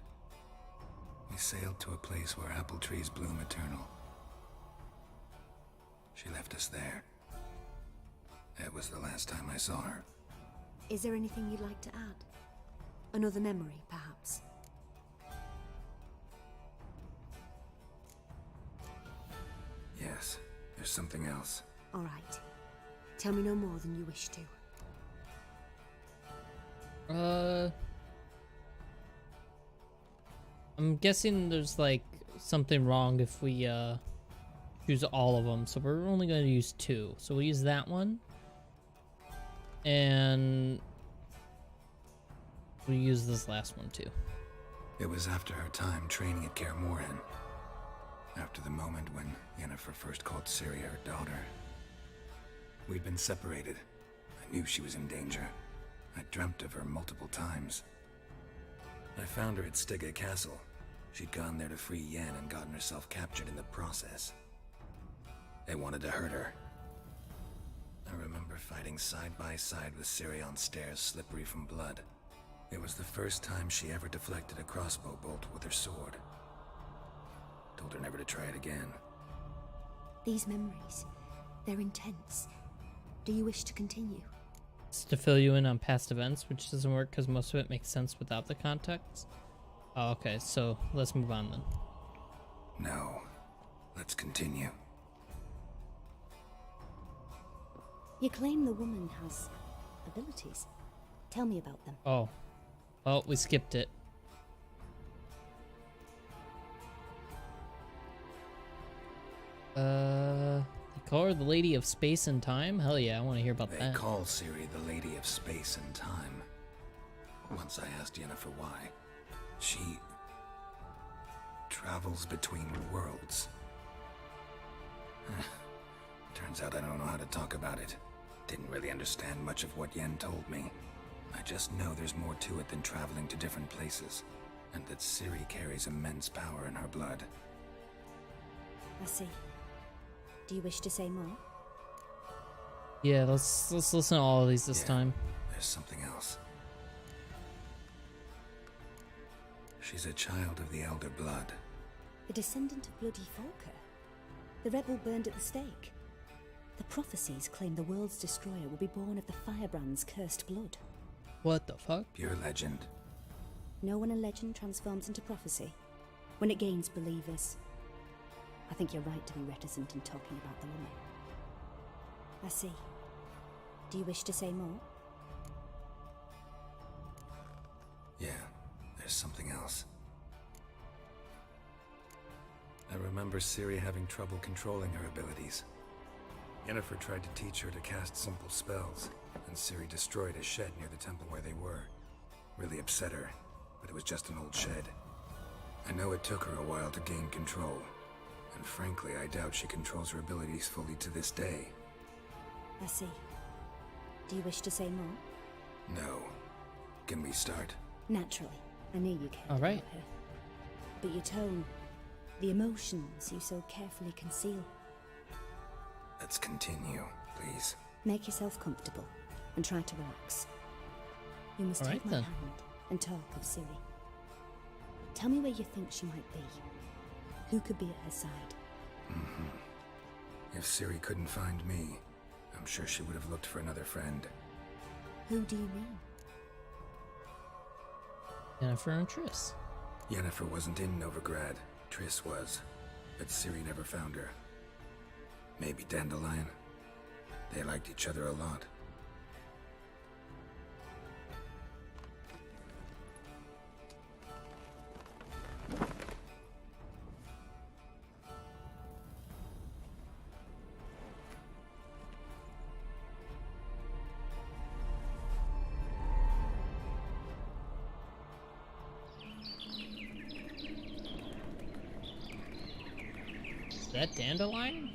We sailed to a place where apple trees bloom eternal. She left us there. That was the last time I saw her. Is there anything you'd like to add? Another memory, perhaps? Yes, there's something else. All right. Tell me no more than you wish to. I'm guessing there's like something wrong if we choose all of them, so we're only going to use 2. So we'll use that one, and we'll use this last one too. It was after her time training at Kaer Morhen. After the moment when Yennefer first called Ciri her daughter. We'd been separated. I knew she was in danger. I dreamt of her multiple times. I found her at Stygga Castle. She'd gone there to free Yen and gotten herself captured in the process. They wanted to hurt her. I remember fighting side by side with Ciri on stairs slippery from blood. It was the first time she ever deflected a crossbow bolt with her sword. Told her never to try it again. These memories, they're intense. Do you wish to continue? It's to fill you in on past events, which doesn't work because most of it makes sense without the context. Oh, okay, so let's move on then. No. Let's continue. You claim the woman has abilities. Tell me about them. Oh. Well, we skipped it. They call her the Lady of Space and Time? Hell yeah, I want to hear about They that. call Ciri the Lady of Space and Time. Once I asked Yennefer why. She travels between worlds. Turns out I don't know how to talk about it. Didn't really understand much of what Yen told me. I just know there's more to it than traveling to different places, and that Ciri carries immense power in her blood. I see. Do you wish to say more? Yeah, let's listen to all of these this time. There's something else. She's a child of the Elder Blood. A descendant of bloody Falker. The rebel burned at the stake. The prophecies claim the world's destroyer will be born of the Firebrand's cursed blood. What the fuck? Pure legend. Know when a legend transforms into prophecy? When it gains believers. I think you're right to be reticent in talking about the woman. I see. Do you wish to say more? Yeah, there's something else. I remember Ciri having trouble controlling her abilities. Yennefer tried to teach her to cast simple spells, and Ciri destroyed a shed near the temple where they were. Really upset her, but it was just an old shed. I know it took her a while to gain control, and frankly, I doubt she controls her abilities fully to this day. I see. Do you wish to say more? No. Can we start? Naturally. I knew you cared All right. about her. But your tone, the emotions you so carefully conceal. Let's continue, please. Make yourself comfortable and try to relax. You must All take right, my then. hand and talk of Ciri. Tell me where you think she might be. Who could be at her side? If Ciri couldn't find me, I'm sure she would have looked for another friend. Who do you mean? Yennefer and Triss. Yennefer wasn't in Novigrad. Triss was, but Ciri never found her. Maybe Dandelion. They liked each other a lot. Is that Dandelion?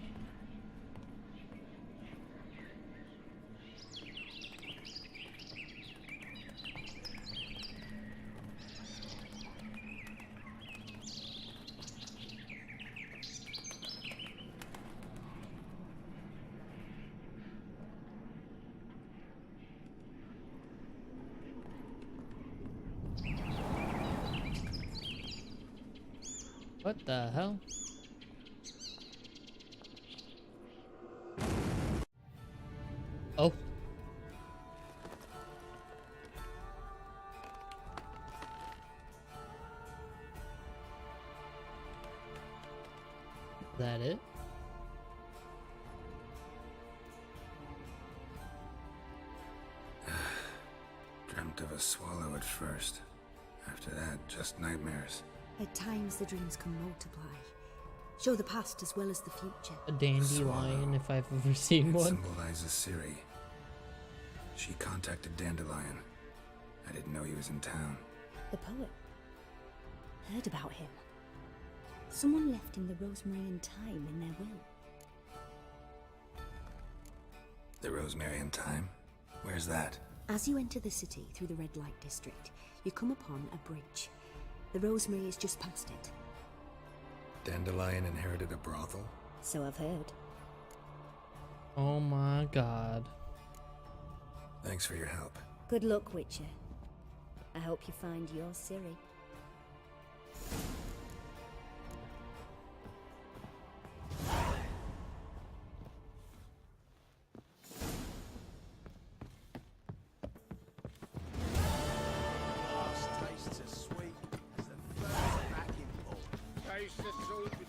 What the hell? Oh. That it? Dreamt of a swallow at first. After that, just nightmares. At times the dreams can multiply. Show the past as well as the future. A dandelion, if I've ever seen It one. symbolizes Ciri. She contacted Dandelion. I didn't know he was in town. The poet. Heard about him. Someone left him the rosemary and thyme in their will. The Rosemary and Thyme? Where's that? As you enter the city through the red light district, you come upon a bridge. The rosemary is just past it. Dandelion inherited a brothel? So I've heard. Oh my god. Thanks for your help. Good luck, Witcher. I hope you find your Ciri.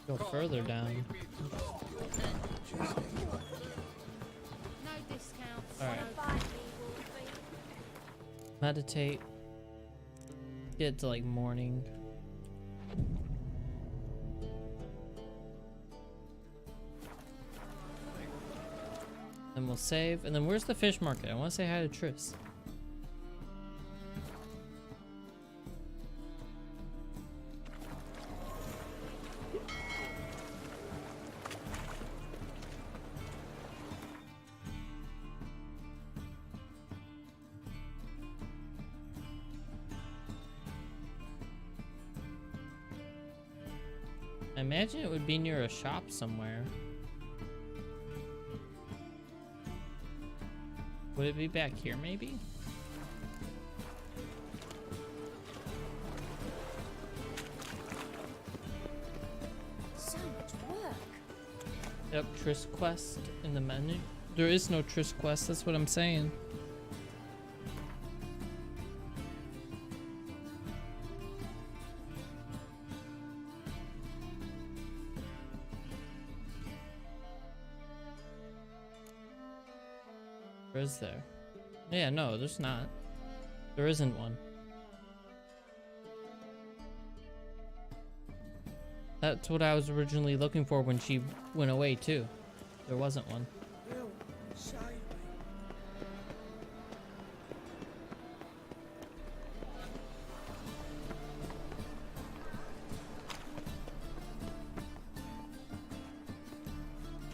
Go further down. No discounts. Alright. No buying legal meditate, get to like morning. Then we'll save, and then where's the fish market? I want to say hi to Triss. I imagine it would be near a shop somewhere. Would it be back here, maybe? So much work. Yep, Triss quest in the menu. There is no Triss quest, that's what I'm saying. Or is there? Yeah, no, there's not. There isn't one. That's what I was originally looking for when she went away too. There wasn't one.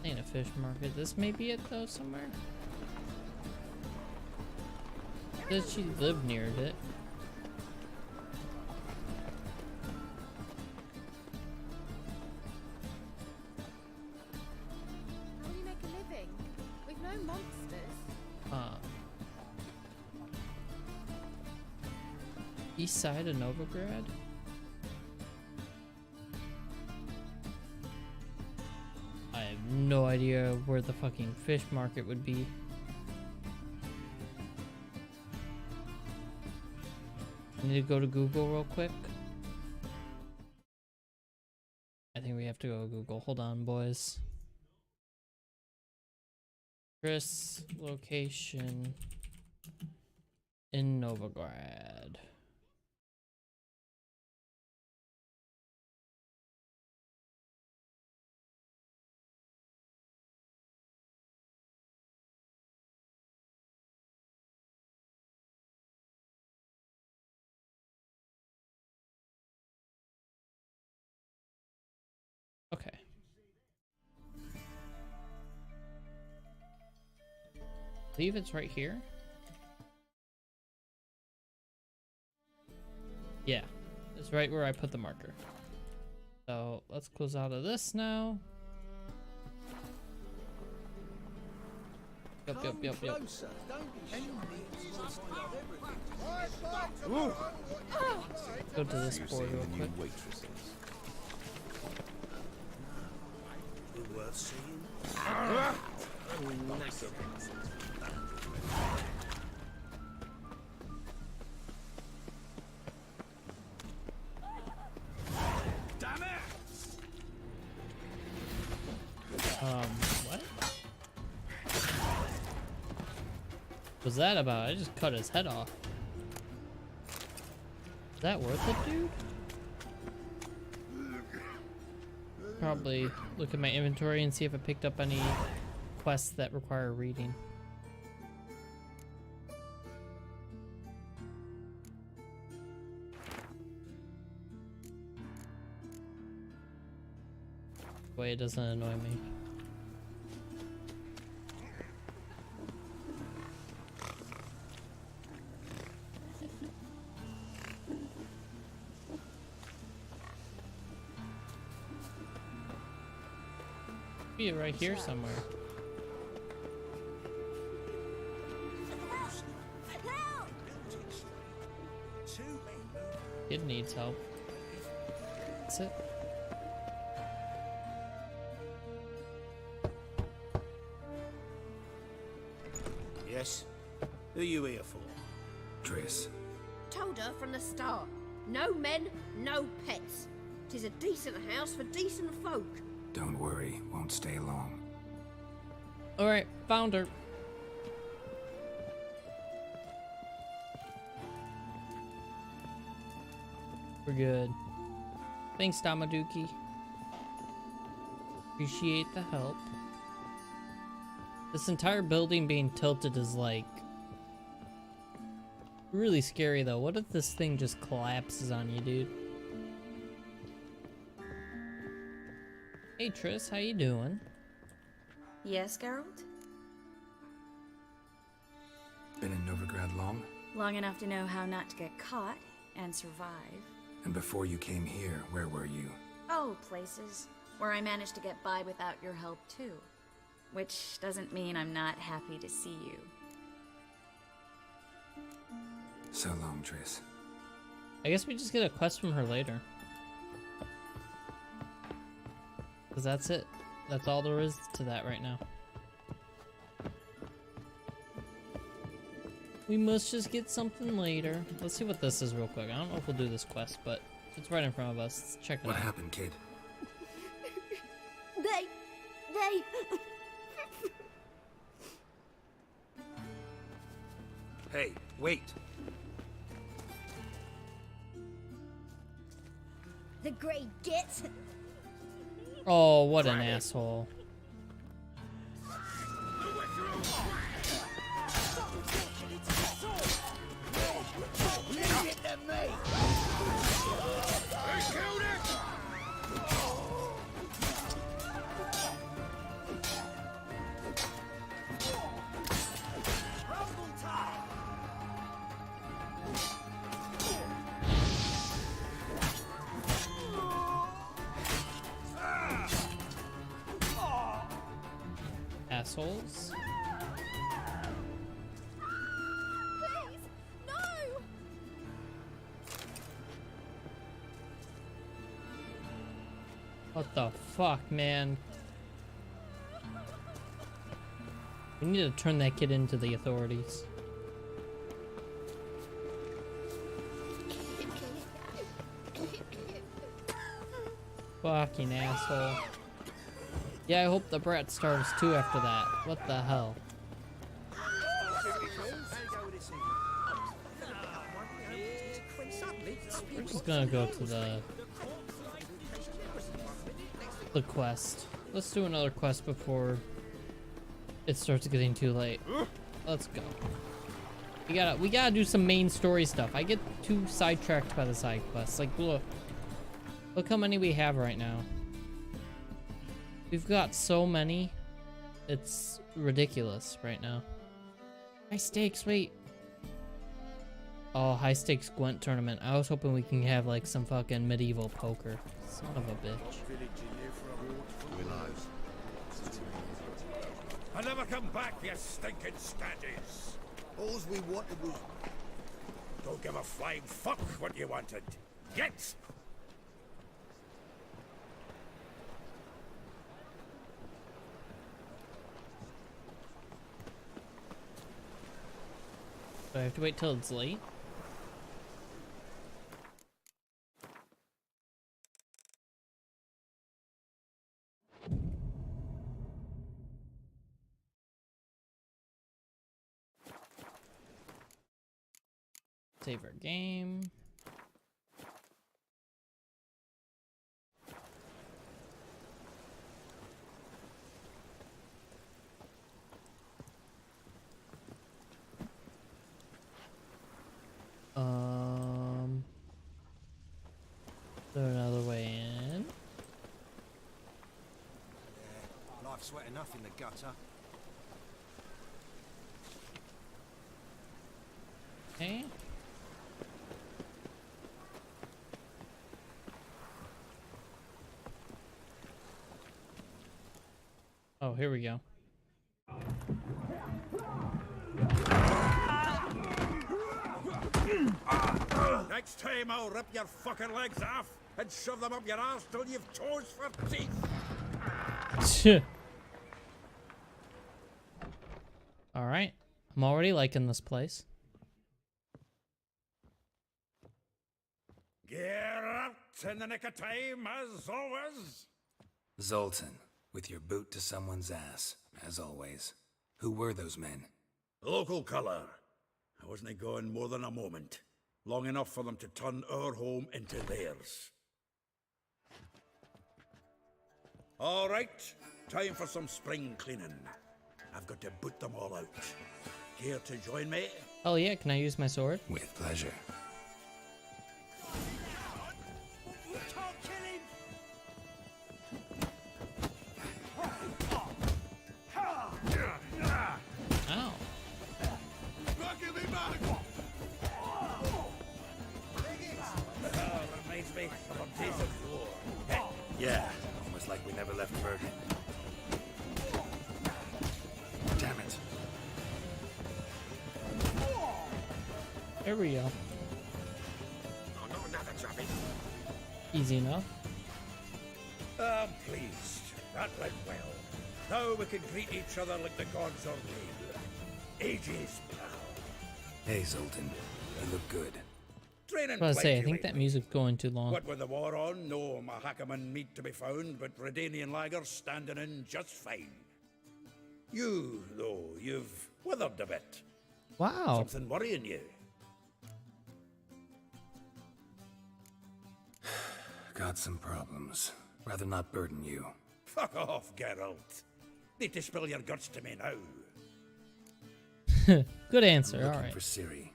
Ain't a fish market. This may be it though somewhere. Does she live near it? How do you make a living? We've no monsters. East side of Novigrad? I have no idea where the fucking fish market would be. I need to go to Google real quick. I think we have to go to Google. Hold on, boys. Triss location in Novigrad. Okay. I believe it's right here. Yeah, it's right where I put the marker. So let's close out of this now. Yep. Go to this board real quick. Worth seeing. Damn it! What was that about? I just cut his head off. Is that worth it, dude? Probably look at my inventory and see if I picked up any quests that require reading. Way it doesn't annoy me. Be right here somewhere. Kid needs help. That's it. Yes? Who are you here for? Triss. Told her from the start. No men, no pets. 'Tis a decent house for decent folk. Don't worry, won't stay long. Alright, found her. We're good. Thanks, Tamaduki. Appreciate the help. This entire building being tilted is like really scary though. What if this thing just collapses on you, dude? Hey Triss, how you doing? Yes, Geralt? Been in Novigrad long? Long enough to know how not to get caught and survive. And before you came here, where were you? Oh, places where I managed to get by without your help too. Which doesn't mean I'm not happy to see you. So long, Triss. I guess we just get a quest from her later. Cause that's it. That's all there is to that right now. We must just get something later. Let's see what this is real quick. I don't know if we'll do this quest, but it's right in front of us. Let's check it out. What happened, kid? They... Hey, wait! The Grey Git. Oh, what an asshole. Assholes. Please, no! What the fuck, man? We need to turn that kid into the authorities. Fucking asshole. Yeah, I hope the brat starves too after that. What the hell? We're just gonna go to the quest. Let's do another quest before it starts getting too late. Let's go. We gotta do some main story stuff. I get too sidetracked by the side quests. Like, look how many we have right now. We've got so many. It's ridiculous right now. High stakes, wait. Oh, high stakes Gwent tournament. I was hoping we can have like some fucking medieval poker. Son of a bitch. I never come back, you stinking scatties. All we wanted was... Don't give a flying fuck what you wanted. Get! Do I have to wait till it's late? Save our game. Is there another way in? Yeah, life's wet enough in the gutter. Okay. Oh, here we go. Next time I'll rip your fucking legs off and shove them up your arse till you've toes for teeth. Alright. I'm already liking this place. Gear up in the nick of time, as always. Zoltan, with your boot to someone's ass, as always. Who were those men? Local colour. I wasn't going more than a moment. long enough for them to turn our home into theirs. All right, time for some spring cleaning. I've got to boot them all out. Care to join me? Oh yeah, can I use my sword? With pleasure. Ow. Reminds me of a piece of floor. Yeah, almost like we never left Bergen. Damn it. There we go. Oh, not another trapping. Easy enough. I'm pleased. That went well. Now we can greet each other like the gods ordained. Ages, pal. Hey, Zoltan. You look good. Training I was about to say, I plenty think that lately. music's going too long. What with the war on, no Mahakaman meat to be found, but Redanian lagers standing in just fine. You, though, you've withered a bit. Wow. Something worrying you? Got some problems. Rather not burden you. Fuck off, Geralt. Need to spill your guts to me now. Good answer, I'm looking alright. for Ciri.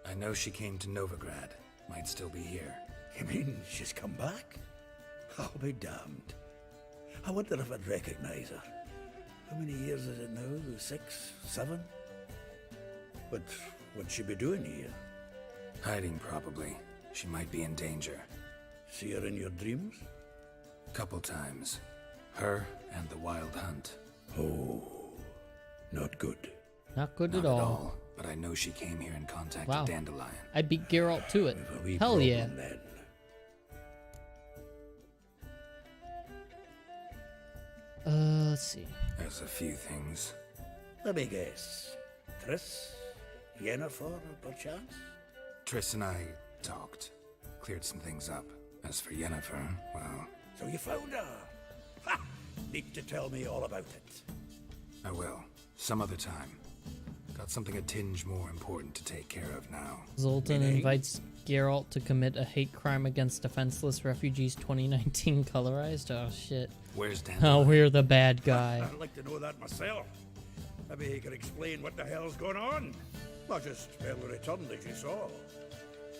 I know she came to Novigrad. Might still be here. You mean she's come back? I'll be damned. I wonder if I'd recognize her. How many years is it now? 6, 7? But what'd she be doing here? Hiding, probably. She might be in danger. See her in your dreams? Couple times. Her and the Wild Hunt. Oh, not good. Not good Not at all. but I know she came here and contacted Wow. Dandelion. I beat Geralt to it. We've a wee Hell yeah. problem then. Let's see. There's a few things. Let me guess. Triss? Yennefer, perchance? Triss and I talked. Cleared some things up. As for Yennefer, well, So you found her? Ha! Need to tell me all about it. I will. Some other time. Got something a tinge more important to take care of now. Zoltan invites Geralt to commit a hate crime against defenseless refugees 2019 colorized. Oh shit. Where's Oh, Dandelion? we're the bad guy. I'd like to know that myself. Maybe he could explain what the hell's going on. Not just well returned as you saw.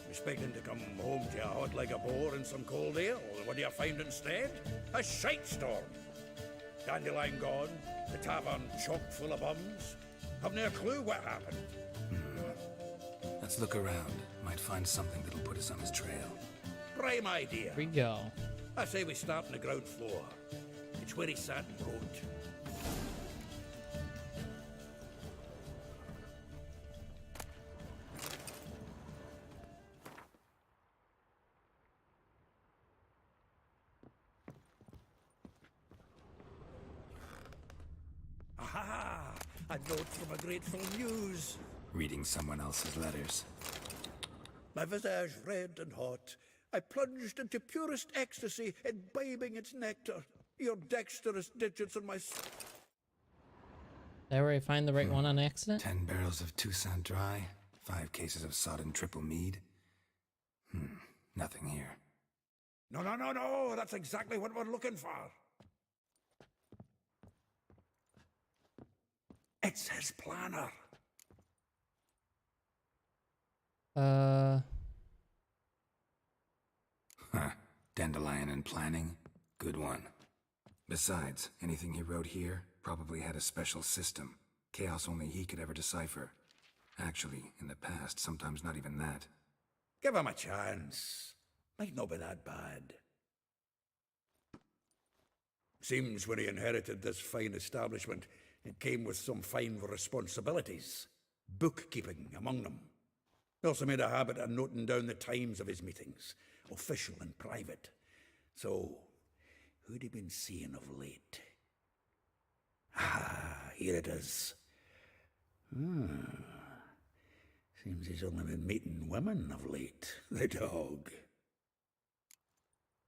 Expecting to come home to a hot like a boar and some cold ale. What do you find instead? A shite storm. Dandelion gone, the tavern chock full of bums. Haven't a clue what happened. Let's look around. Might find something that'll put us on his trail. Prime idea. Here we go. I say we start on the ground floor. It's where he sat and wrote. Aha! A note from a grateful muse. Reading someone else's letters. My visage red and hot, I plunged into purest ecstasy, imbibing its nectar. Your dexterous digits on my... Did I already find the right one on accident? 10 barrels of Toussaint Dry. 5 cases of sodden triple mead. Nothing here. No, no, no, no! That's exactly what we're looking for. It's his planner. Huh. Dandelion and planning. Good one. Besides, anything he wrote here probably had a special system. Chaos only he could ever decipher. Actually, in the past, sometimes not even that. Give him a chance. Might not be that bad. Seems when he inherited this fine establishment, it came with some fine responsibilities. Bookkeeping among them. He also made a habit of noting down the times of his meetings, official and private. So, who'd he been seeing of late? Ah, here it is. Seems he's only been meeting women of late, the dog.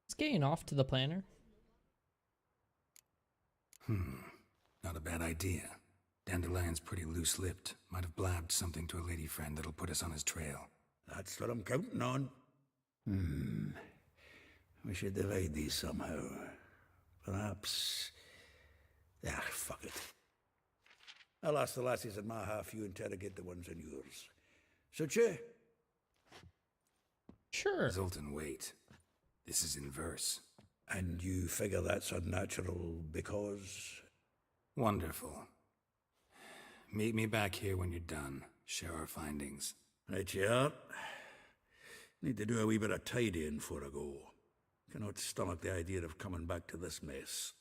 It's getting off to the planner. Not a bad idea. Dandelion's pretty loose-lipped. Might have blabbed something to a lady friend that'll put us on his trail. That's what I'm counting on. We should divide these somehow. Perhaps... fuck it. I'll ask the lassies in my half, you interrogate the ones in yours. Suit you? Sure. Zoltan, wait. This is in verse. And you figure that's unnatural because... Wonderful. Meet me back here when you're done. Share our findings. Right you are. Need to do a wee bit of tidying before I go. Cannot stomach the idea of coming back to this mess.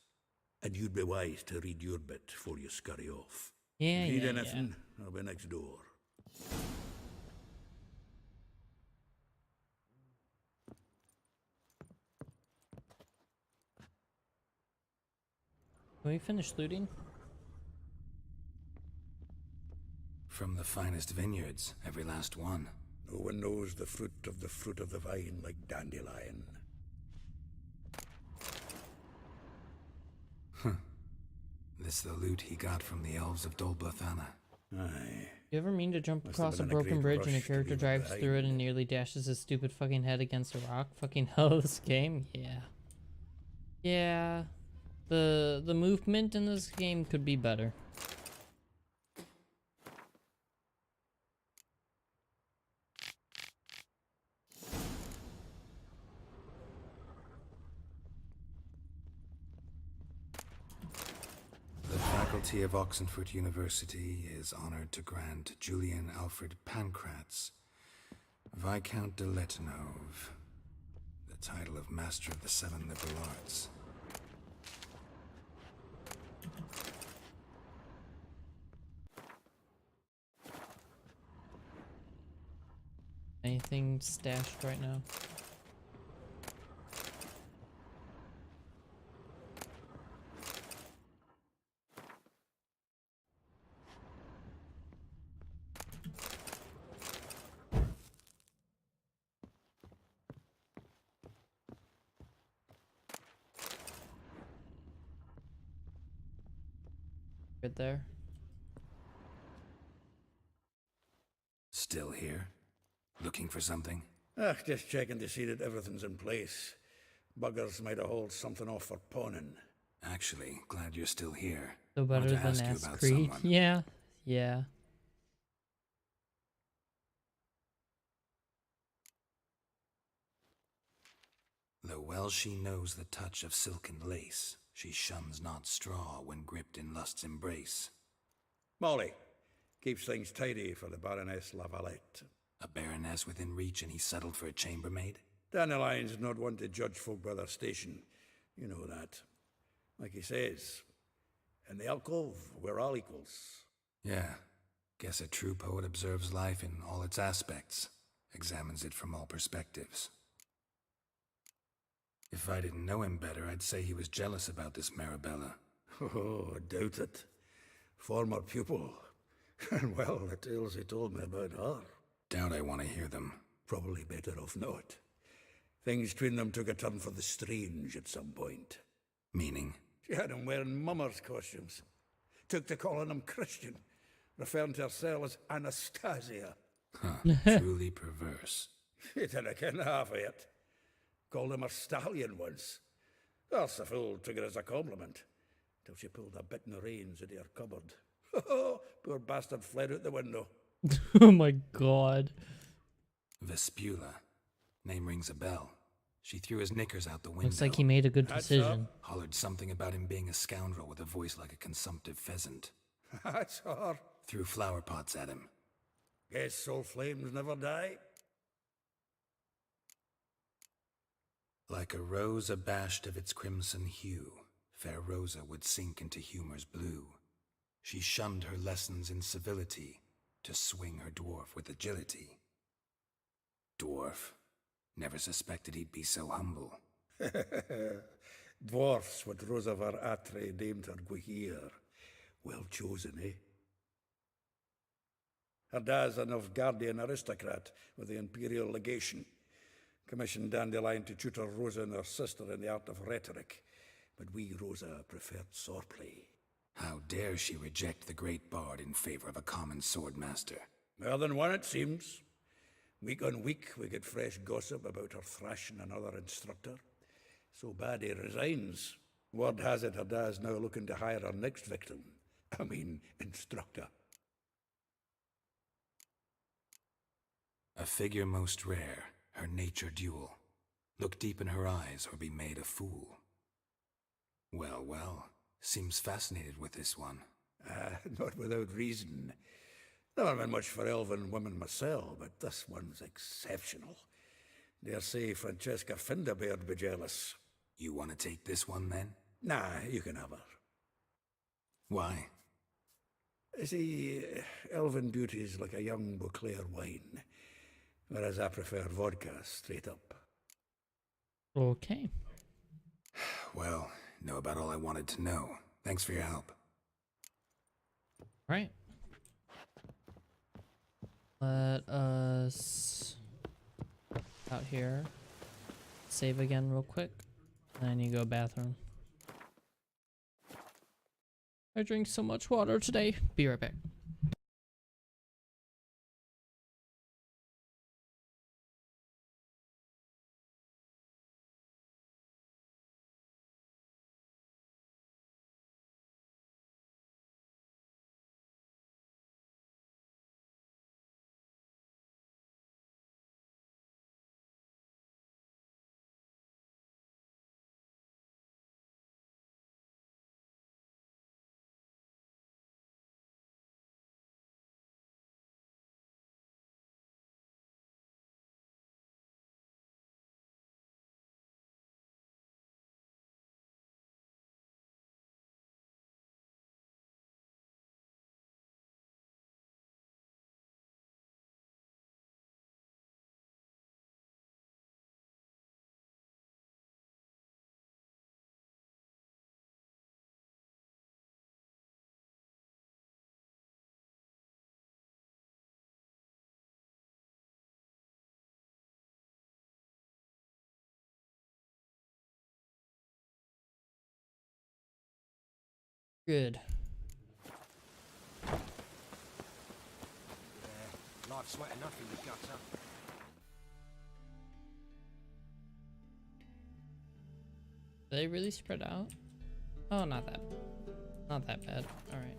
And you'd be wise to read your bit before you scurry off. Yeah, Need yeah, anything? I'll be next door. Can we finish looting? From the finest vineyards, every last one. No one knows the fruit of the vine like Dandelion. This the loot he got from the elves of Dol Blathanna. Aye. You ever mean to jump Must have across a been a broken great bridge and a rush to character be drives behind. through it and nearly dashes his stupid fucking head against a rock? Fucking hell, this game? Yeah. Yeah. The movement in this game could be better. The faculty of Oxenford University is honored to grant Julian Alfred Pancratz, Viscount de Letonov, the title of Master of the Seven Liberal Arts. Anything stashed right now? Right there. Still here? Looking for something? Just checking to see that everything's in place. Buggers might have hauled something off for pawning. Actually, glad you're still here. So better Wanted to than ask you Ass about Creed. someone. Yeah. Yeah. Though well she knows the touch of silken lace, she shuns not straw when gripped in lust's embrace. Molly, keeps things tidy for the Baroness Lavalette. A baroness within reach and he settled for a chambermaid? Dandelion's not one to judge folk by their station. You know that. Like he says, in the alcove, we're all equals. Yeah. Guess a true poet observes life in all its aspects, examines it from all perspectives. If I didn't know him better, I'd say he was jealous about this Marabella. Oh, I doubt it. Former pupil. And well, the tales he told me about her. Doubt I want to hear them. Probably better off not. Things between them took a turn for the strange at some point. Meaning? She had him wearing mummers' costumes. Took to calling him Christian, referring to herself as Anastasia. Huh, truly perverse. He didn't ken half of it. Called him a stallion once. That's the fool took it as a compliment, till she pulled a bit in the reins into her cupboard. Poor bastard fled out the window. Oh my god. Vespula. Name rings a bell. She threw his knickers out the window. Looks like he made a good decision. Hollered something about him being a scoundrel with a voice like a consumptive pheasant. That's her. Threw flower pots at him. Guess soul flames never die. Like a rose abashed of its crimson hue, fair Rosa would sink into humor's blue. She shunned her lessons in civility to swing her dwarf with agility. Dwarf. Never suspected he'd be so humble. Dwarfs what Rosa var Atre deemed her Guihir. Well chosen, eh? Her dad's a Novgardian aristocrat with the Imperial Legation. Commissioned Dandelion to tutor Rosa and her sister in the art of rhetoric. But we, Rosa, preferred swordplay. How dare she reject the great bard in favor of a common swordmaster? More than one, it seems. Week on week, we get fresh gossip about her thrashing another instructor. So bad he resigns. Word has it her dad's now looking to hire her next victim. I mean, instructor. A figure most rare, her nature dual. Look deep in her eyes or be made a fool. Well, well, seems fascinated with this one. Not without reason. Never been much for elven women myself, but this one's exceptional. Dare say Francesca Finderbeard be jealous. You want to take this one, then? Nah, you can have her. Why? See, elven beauty's like a young Beauclair wine, whereas I prefer vodka straight up. Okay. Well, know about all I wanted to know. Thanks for your help. Right. Let us out here. Save again real quick. And then you go bathroom. I drink so much water today. Be right back. Good. Life's sweat enough in the gutter. Are they really spread out? Oh, not that bad. All right.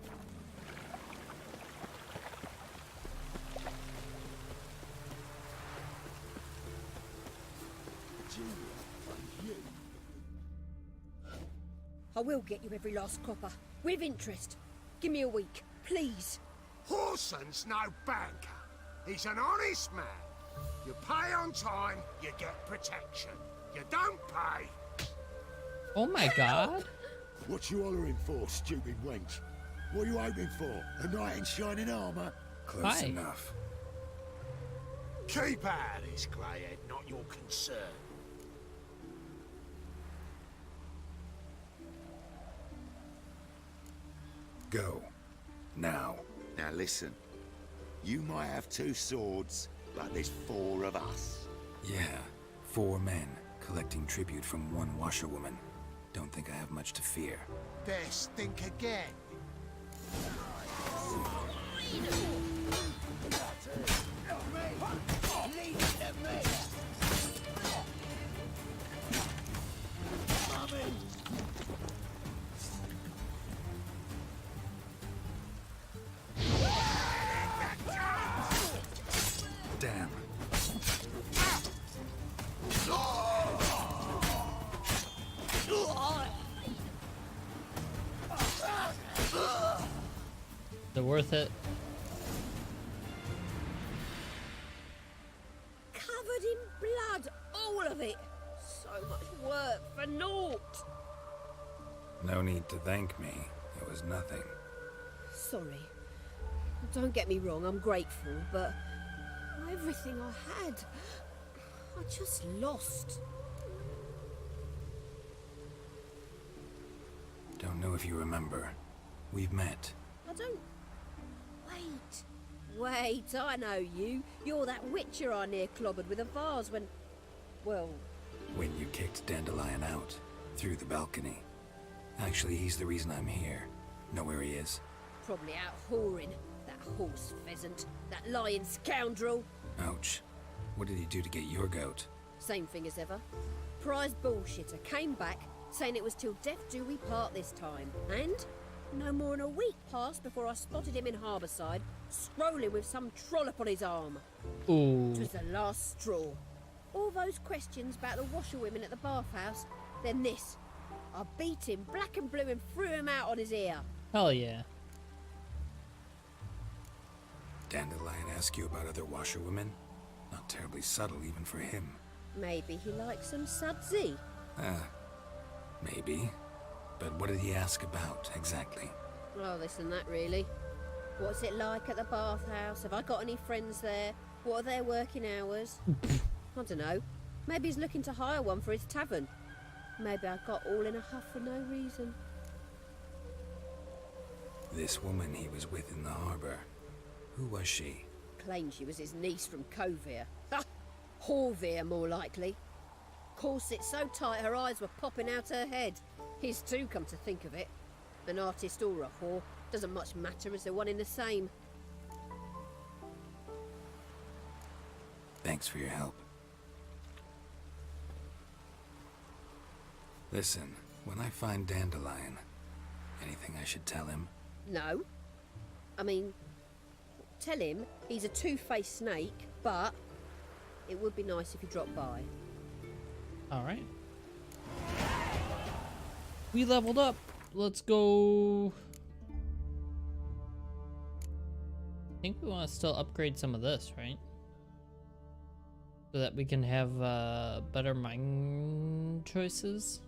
I will get you every last copper, with interest. Give me a week, please. Horson's no banker. He's an honest man. You pay on time, you get protection. You don't pay. Oh my god. What you hollering for, stupid wench? What are you hoping for? A knight in shining armour? Close enough. Keep out of this, greyhead, not your concern. Go. Now. Now listen. You might have 2 swords, but there's 4 of us. Yeah, 4 men collecting tribute from 1 washerwoman. Don't think I have much to fear. Best think again. Damn. They're worth it. Covered in blood, all of it. So much work for naught. No need to thank me. It was nothing. Sorry. Don't get me wrong, I'm grateful, but everything I had, I just lost. Don't know if you remember. We've met. I don't... Wait, I know you. You're that witcher I near clobbered with a vase when... Well... When you kicked Dandelion out. Through the balcony. Actually, he's the reason I'm here. Know where he is? Probably out whoring. That horse pheasant. That lying scoundrel. Ouch. What did he do to get your goat? Same thing as ever. Prize bullshitter came back saying it was till death do we part this time. And no more than a week passed before I spotted him in Harbourside, strolling with some trollop on his arm. Ooh. It was the last straw. All those questions about the washerwomen at the bathhouse, then this. I beat him black and blue and threw him out on his ear. Hell yeah. Dandelion ask you about other washerwomen? Not terribly subtle even for him. Maybe he likes some sudsy. Maybe. But what did he ask about, exactly? Oh, this and that, really. What's it like at the bathhouse? Have I got any friends there? What are their working hours? I don't know. Maybe he's looking to hire one for his tavern. Maybe I got all in a huff for no reason. This woman he was with in the harbour. Who was she? Claimed she was his niece from Covere. Ha! Horvere, more likely. Corset so tight her eyes were popping out her head. His too, come to think of it. An artist or a whore doesn't much matter as they're one in the same. Thanks for your help. Listen, when I find Dandelion, anything I should tell him? No. I mean, tell him he's a two-faced snake, but it would be nice if he dropped by. Alright. We leveled up. Let's go. I think we want to still upgrade some of this, right? So that we can have better mine choices.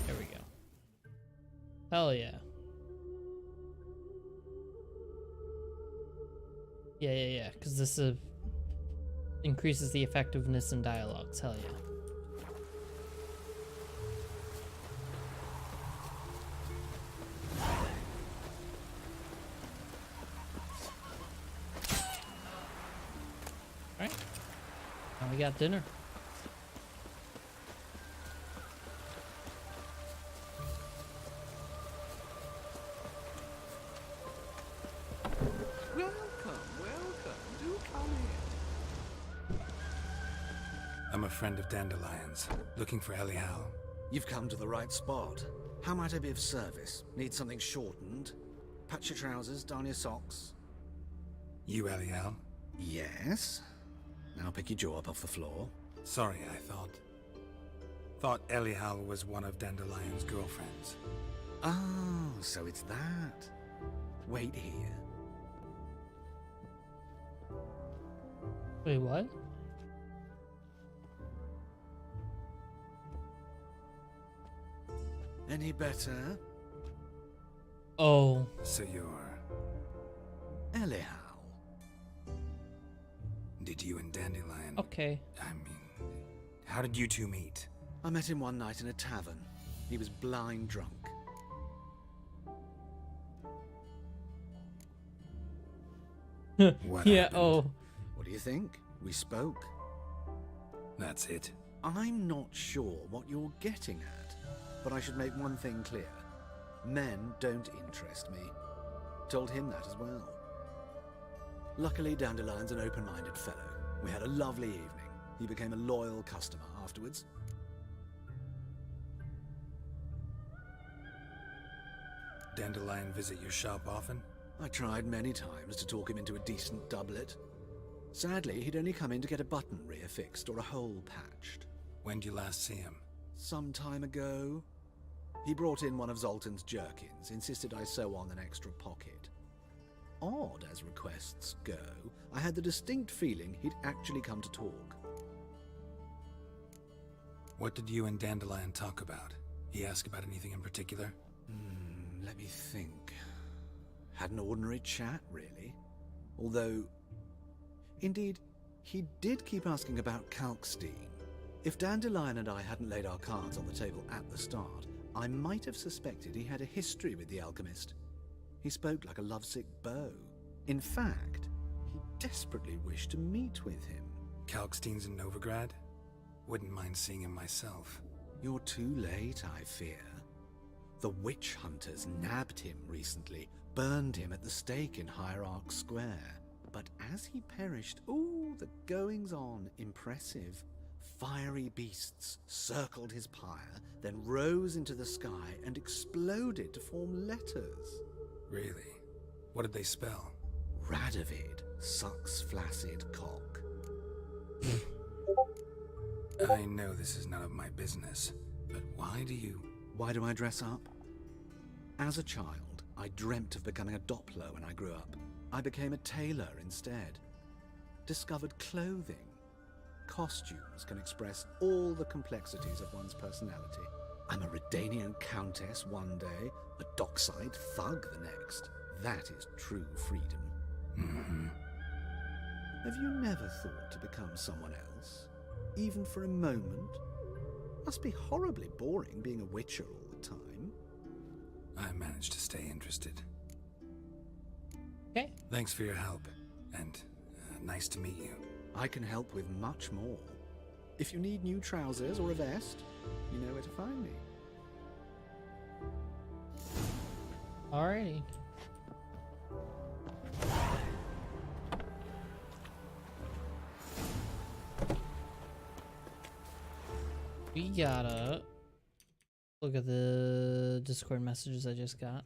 There we go. Hell yeah. Yeah, because this increases the effectiveness in dialogues. Hell yeah. Alright. Now we got dinner. I'm a friend of Dandelion's, looking for Elial. You've come to the right spot. How might I be of service? Need something shortened? Patch your trousers, darn your socks. You Elial? Yes. Now pick your jaw up off the floor. Sorry, I thought Elial was one of Dandelion's girlfriends. Oh, so it's that. Wait here. Wait, what? Any better? Oh. So you're... Elial. Did you and Dandelion... Okay. I mean, how did you two meet? I met him one night in a tavern. He was blind drunk. What yeah, happened? oh. What do you think? We spoke. That's it. I'm not sure what you're getting at, but I should make one thing clear. Men don't interest me. Told him that as well. Luckily, Dandelion's an open-minded fellow. We had a lovely evening. He became a loyal customer afterwards. Dandelion visit your shop often? I tried many times to talk him into a decent doublet. Sadly, he'd only come in to get a button rear fixed or a hole patched. When did you last see him? Some time ago. He brought in one of Zoltan's jerkins, insisted I sew on an extra pocket. Odd as requests go, I had the distinct feeling he'd actually come to talk. What did you and Dandelion talk about? He asked about anything in particular? Let me think. Had an ordinary chat, really. Although, indeed, he did keep asking about Kalkstein. If Dandelion and I hadn't laid our cards on the table at the start, I might have suspected he had a history with the alchemist. He spoke like a lovesick beau. In fact, he desperately wished to meet with him. Kalkstein's in Novigrad? Wouldn't mind seeing him myself. You're too late, I fear. The witch hunters nabbed him recently, burned him at the stake in Hierarch Square. But as he perished, ooh, the goings-on, impressive. Fiery beasts circled his pyre, then rose into the sky and exploded to form letters. Really? What did they spell? Radovid sucks flaccid cock. I know this is none of my business, but why do I dress up? As a child, I dreamt of becoming a Doppler when I grew up. I became a tailor instead. Discovered clothing. Costumes can express all the complexities of one's personality. I'm a Redanian countess one day, a dockside thug the next. That is true freedom. Mm-hmm. Have you never thought to become someone else? Even for a moment? Must be horribly boring being a witcher all the time. I managed to stay interested. Okay. Thanks for your help, and nice to meet you. I can help with much more. If you need new trousers or a vest, you know where to find me. Alrighty. We gotta look at the Discord messages I just got.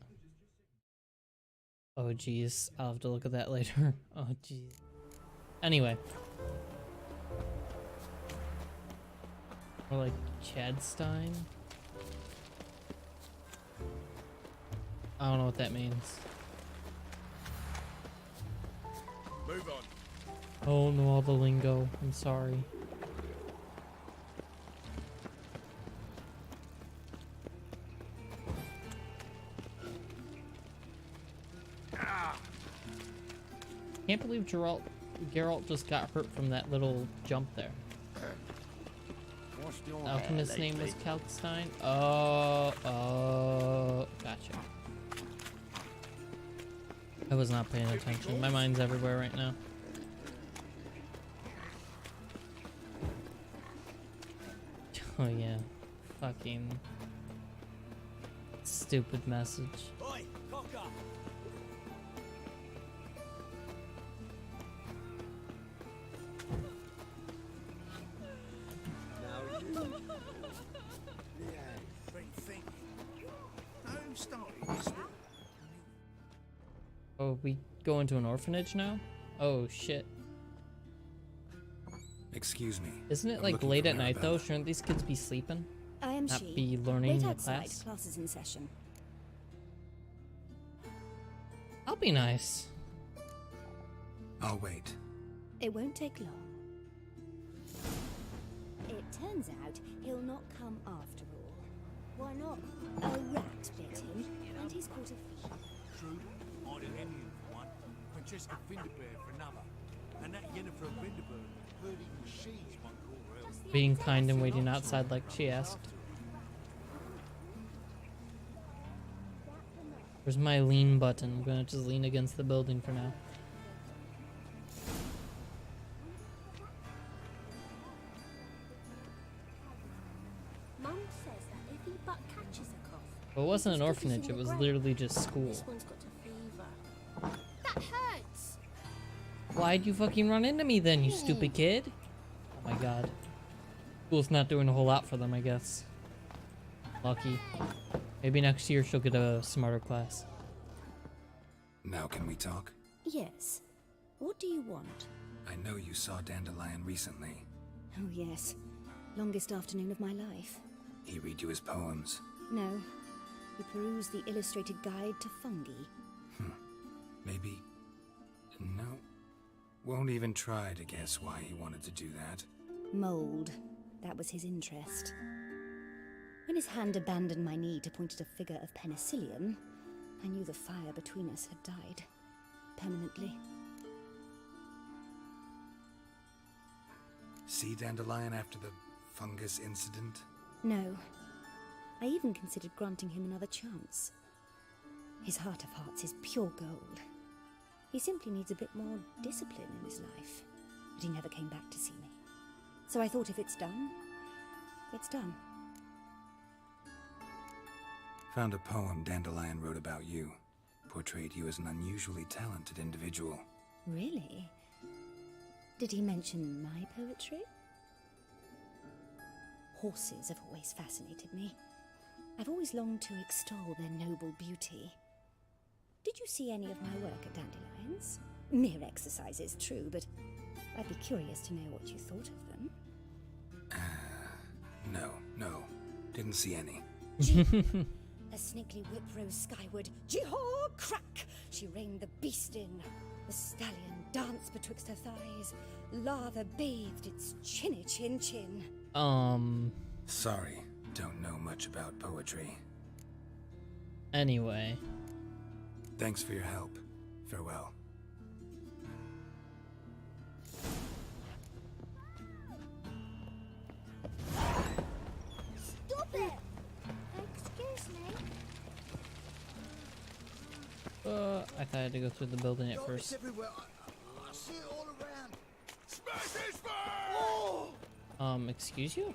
Oh geez, I'll have to look at that later. Oh geez. Anyway. Or like Chadstein? I don't know what that means. Move on. I don't know all the lingo. I'm sorry. Can't believe Geralt just got hurt from that little jump there. Alchemist's name was Kalkstein. Oh, gotcha. I was not paying attention. My mind's everywhere right now. Oh yeah, fucking stupid message. Oi, cock up. Oh, we go into an orphanage now? Oh shit. Excuse me. Isn't it I'm like looking late for at night though? Arabella. Shouldn't these kids be sleeping? I am Not she. be learning Wait in outside. class? Class is in session. I'll be nice. I'll wait. It won't take long. It turns out he'll not come after all. Why not? A rat bit him, and he's caught a fever. True. I did any for one. Francesca Vinderberg for another. And that Yennefer Vinderberg, herding machines, might call her else. Being kind and waiting outside like she asked. Where's my lean button? I'm gonna just lean against the building for now. Mum says that if he but catches a cough. Well, it wasn't an orphanage, it was literally just school. This one's got a fever. That hurts. Why'd you fucking run into me then, you stupid kid? Oh my god. School's not doing a whole lot for them, I guess. Lucky. Maybe next year she'll get a smarter class. Now can we talk? Yes. What do you want? I know you saw Dandelion recently. Oh, yes. Longest afternoon of my life. He read you his poems. No. He perused the illustrated guide to fungi. Maybe... No. Won't even try to guess why he wanted to do that. Mold. That was his interest. When his hand abandoned my knee to point at a figure of penicillium, I knew the fire between us had died. Permanently. See Dandelion after the fungus incident? No. I even considered granting him another chance. His heart of hearts is pure gold. He simply needs a bit more discipline in his life. But he never came back to see me. So I thought if it's done, it's done. Found a poem Dandelion wrote about you. Portrayed you as an unusually talented individual. Really? Did he mention my poetry? Horses have always fascinated me. I've always longed to extol their noble beauty. Did you see any of my work at Dandelions? Mere exercises, true, but I'd be curious to know what you thought of them. No. Didn't see any. A snaky whip rose skyward. Jee-haw! Crack! She reined the beast in. The stallion danced betwixt her thighs. Lather bathed its chinny chin. Sorry, don't know much about poetry. Anyway. Thanks for your help. Farewell. Stop it! Excuse me. I thought I had to go through the building at first. Everywhere. I see it all around. Smash his face! Excuse you?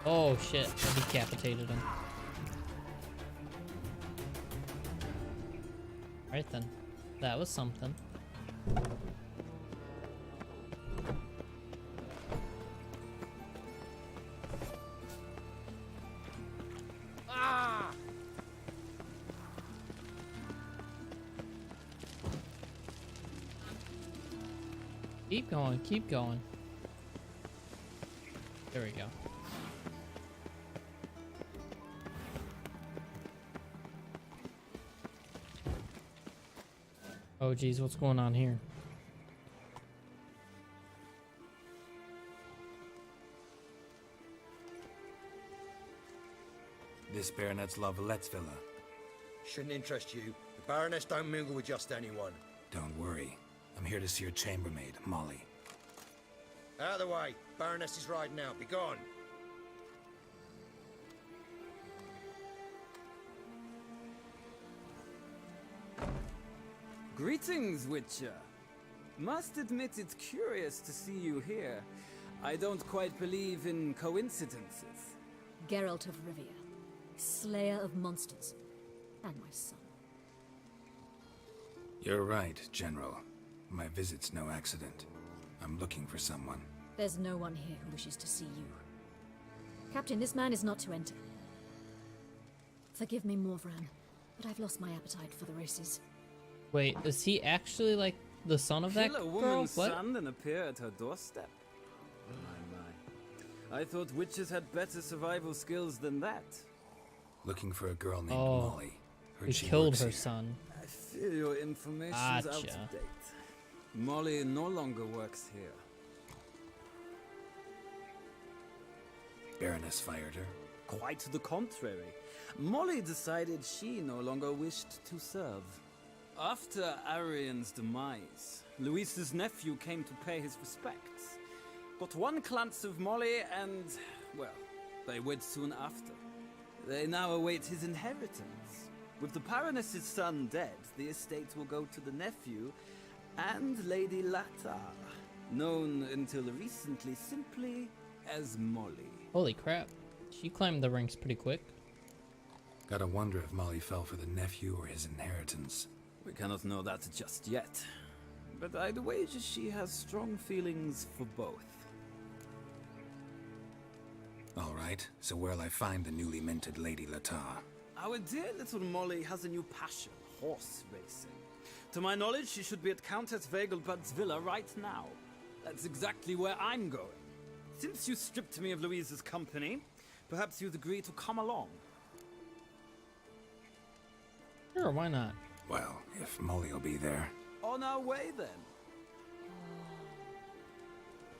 Oh shit, I decapitated him. Alright then. That was something. Keep going. There we go. Oh geez, what's going on here? This Baronet's Lavallette's villa. Shouldn't interest you. The Baroness don't mingle with just anyone. Don't worry. I'm here to see your chambermaid, Molly. Out of the way. Baroness is riding out. Be gone. Greetings, Witcher. Must admit it's curious to see you here. I don't quite believe in coincidences. Geralt of Rivia, slayer of monsters, and my son. You're right, General. My visit's no accident. I'm looking for someone. There's no one here who wishes to see you. Captain, this man is not to enter. Forgive me, Morvran, but I've lost my appetite for the races. Wait, is he actually like the son of that Kill a girl? woman's What? son and appear at her doorstep? My. I thought witches had better survival skills than that. Looking for a girl named Oh, Molly. Heard he she killed works her here. son. I fear your information's out of Gotcha. date. Molly no longer works here. Baroness fired her. Quite the contrary. Molly decided she no longer wished to serve. After Arian's demise, Luis's nephew came to pay his respects. Got one glance of Molly and, well, they wed soon after. They now await his inheritance. With the Baroness's son dead, the estate will go to the nephew and Lady Latar, known until recently simply as Molly. Holy crap. She climbed the ranks pretty quick. Gotta wonder if Molly fell for the nephew or his inheritance. We cannot know that just yet, but I'd wager she has strong feelings for both. All right, so where'll I find the newly minted Lady Latar? Our dear little Molly has a new passion, horse racing. To my knowledge, she should be at Countess Vegelbud's villa right now. That's exactly where I'm going. Since you stripped me of Louise's company, perhaps you'd agree to come along. Sure, why not? Well, if Molly will be there. On our way, then.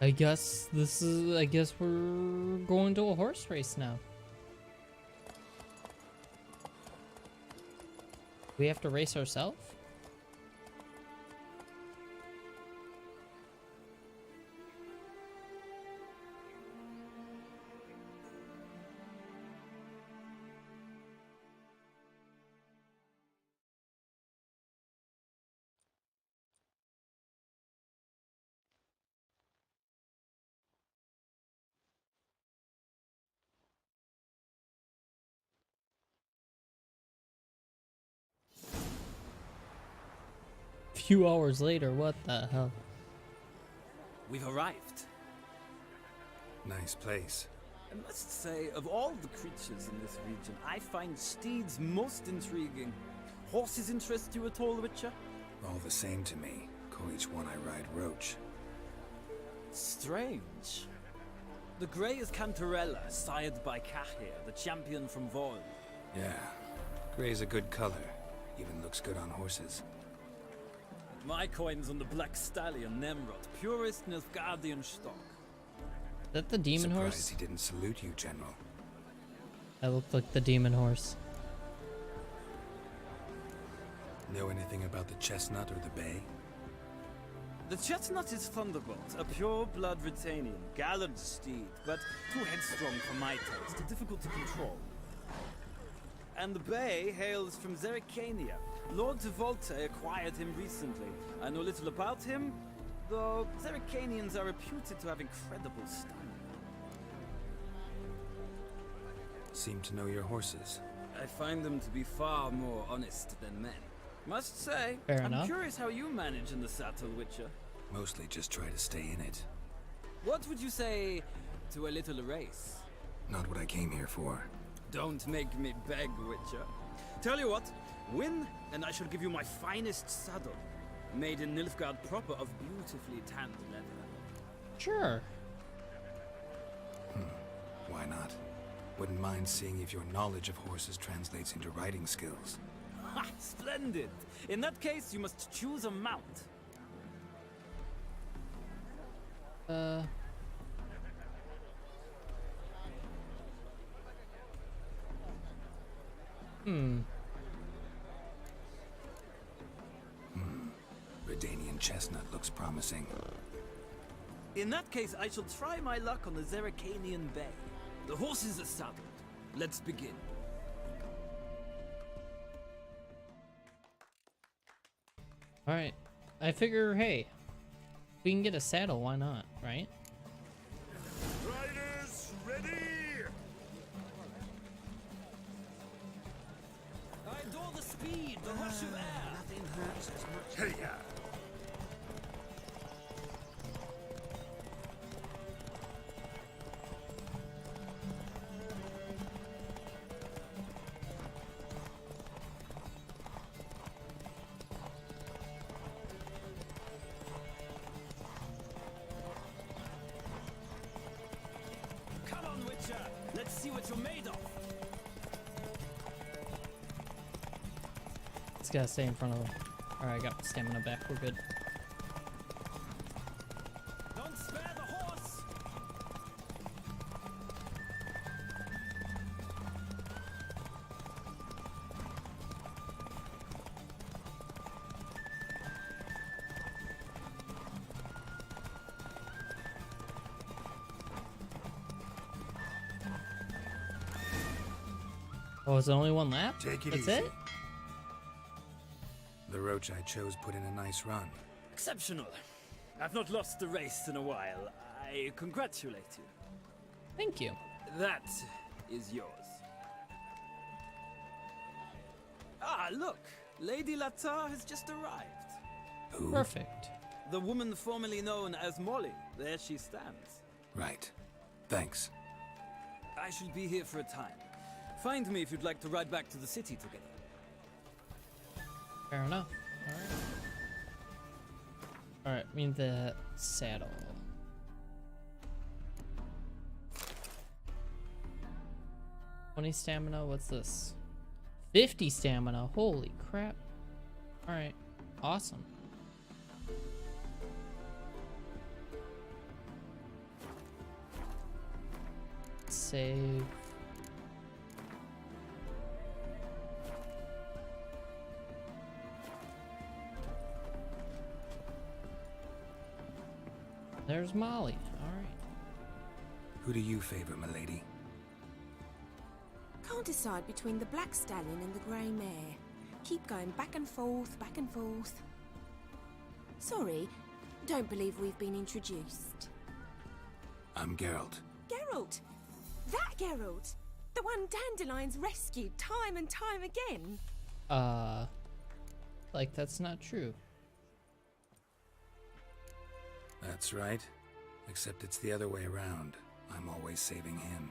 I guess we're going to a horse race now. We have to race ourselves? few hours later. What the hell? We've arrived. Nice place. I must say, of all the creatures in this region, I find steeds most intriguing. Horses interest you at all, Witcher? All the same to me. Call each one I ride Roach. Strange. The grey is Cantarella, sired by Cahir, the champion from Vol. Yeah, gray's a good color. Even looks good on horses. My coin's on the Black Stallion, Nemrod, purest Nilfgaardian stock. Is that the demon Surprised horse? he didn't salute you, General. That looked like the demon horse. Know anything about the chestnut or the bay? The chestnut is Thunderbolt, a pure-blood Britannian, gallant steed, but too headstrong for my taste, difficult to control. And the bay hails from Zericania. Lord de Volte acquired him recently. I know little about him, though Zericanians are reputed to have incredible stamina. Seem to know your horses. I find them to be far more honest than men. Must say, Fair I'm enough. curious how you manage in the saddle, Witcher. Mostly just try to stay in it. What would you say to a little race? Not what I came here for. Don't make me beg, Witcher. Tell you what, win, and I shall give you my finest saddle. Made in Nilfgaard proper of beautifully tanned leather. Sure. Why not? Wouldn't mind seeing if your knowledge of horses translates into riding skills. Ha! Splendid! In that case, you must choose a mount. Redanian chestnut looks promising. In that case, I shall try my luck on the Zericanian Bay. The horses are saddled. Let's begin. Alright. I figure, hey, we can get a saddle, why not, right? Riders, ready! I adore the speed, the rush of air. Nothing hurts as much. Hey, Come on, Witcher. Let's see what you're made of. Just gotta stay in front of him. Alright, I got stamina back, we're good. Don't spare the horse. Oh, is it only one lap? Take it That's easy. it? The Roach I chose put in a nice run. Exceptional. I've not lost a race in a while. I congratulate you. Thank you. That is yours. Ah, look! Lady Latar has just arrived. Who? Perfect. The woman formerly known as Molly. There she stands. Right. Thanks. I shall be here for a time. Find me if you'd like to ride back to the city together. Fair enough. Alright. Alright, I mean the saddle. $20 stamina, what's this? 50 stamina, holy crap. Alright, awesome. Save. There's Molly. Alright. Who do you favor, milady? Can't decide between the black stallion and the grey mare. Keep going back and forth, back and forth. Sorry, don't believe we've been introduced. I'm Geralt. Geralt! That Geralt! The one Dandelion's rescued time and time again. Like that's not true. That's right. Except it's the other way around. I'm always saving him.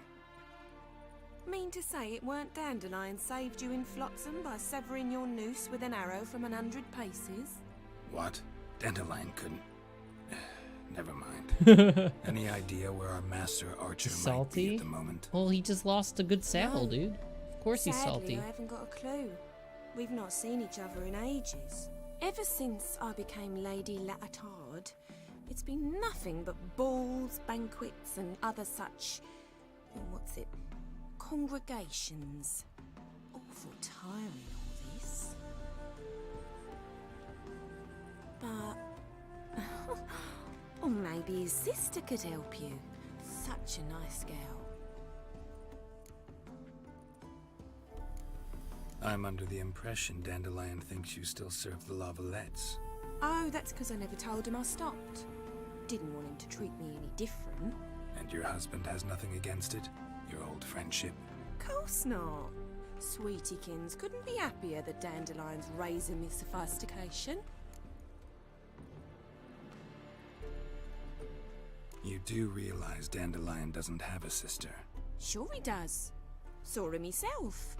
Mean to say it weren't Dandelion saved you in Flotsam by severing your noose with an arrow from 100 paces? What? Dandelion couldn't... Never mind. Any idea where our master archer might be at the moment? Well, he just lost a good saddle, No. dude. Of course he's Sadly, salty. I haven't got a clue. We've not seen each other in ages. Ever since I became Lady Latard, it's been nothing but balls, banquets, and other such... what's it? Congregations. Awful tiring, all this. But... or maybe his sister could help you. Such a nice girl. I'm under the impression Dandelion thinks you still serve the Lavalettes. Oh, that's because I never told him I stopped. Didn't want him to treat me any different. And your husband has nothing against it? Your old friendship? Course not. Sweetiekins couldn't be happier that Dandelion's raising me sophistication. You do realize Dandelion doesn't have a sister? Sure he does. Saw him himself.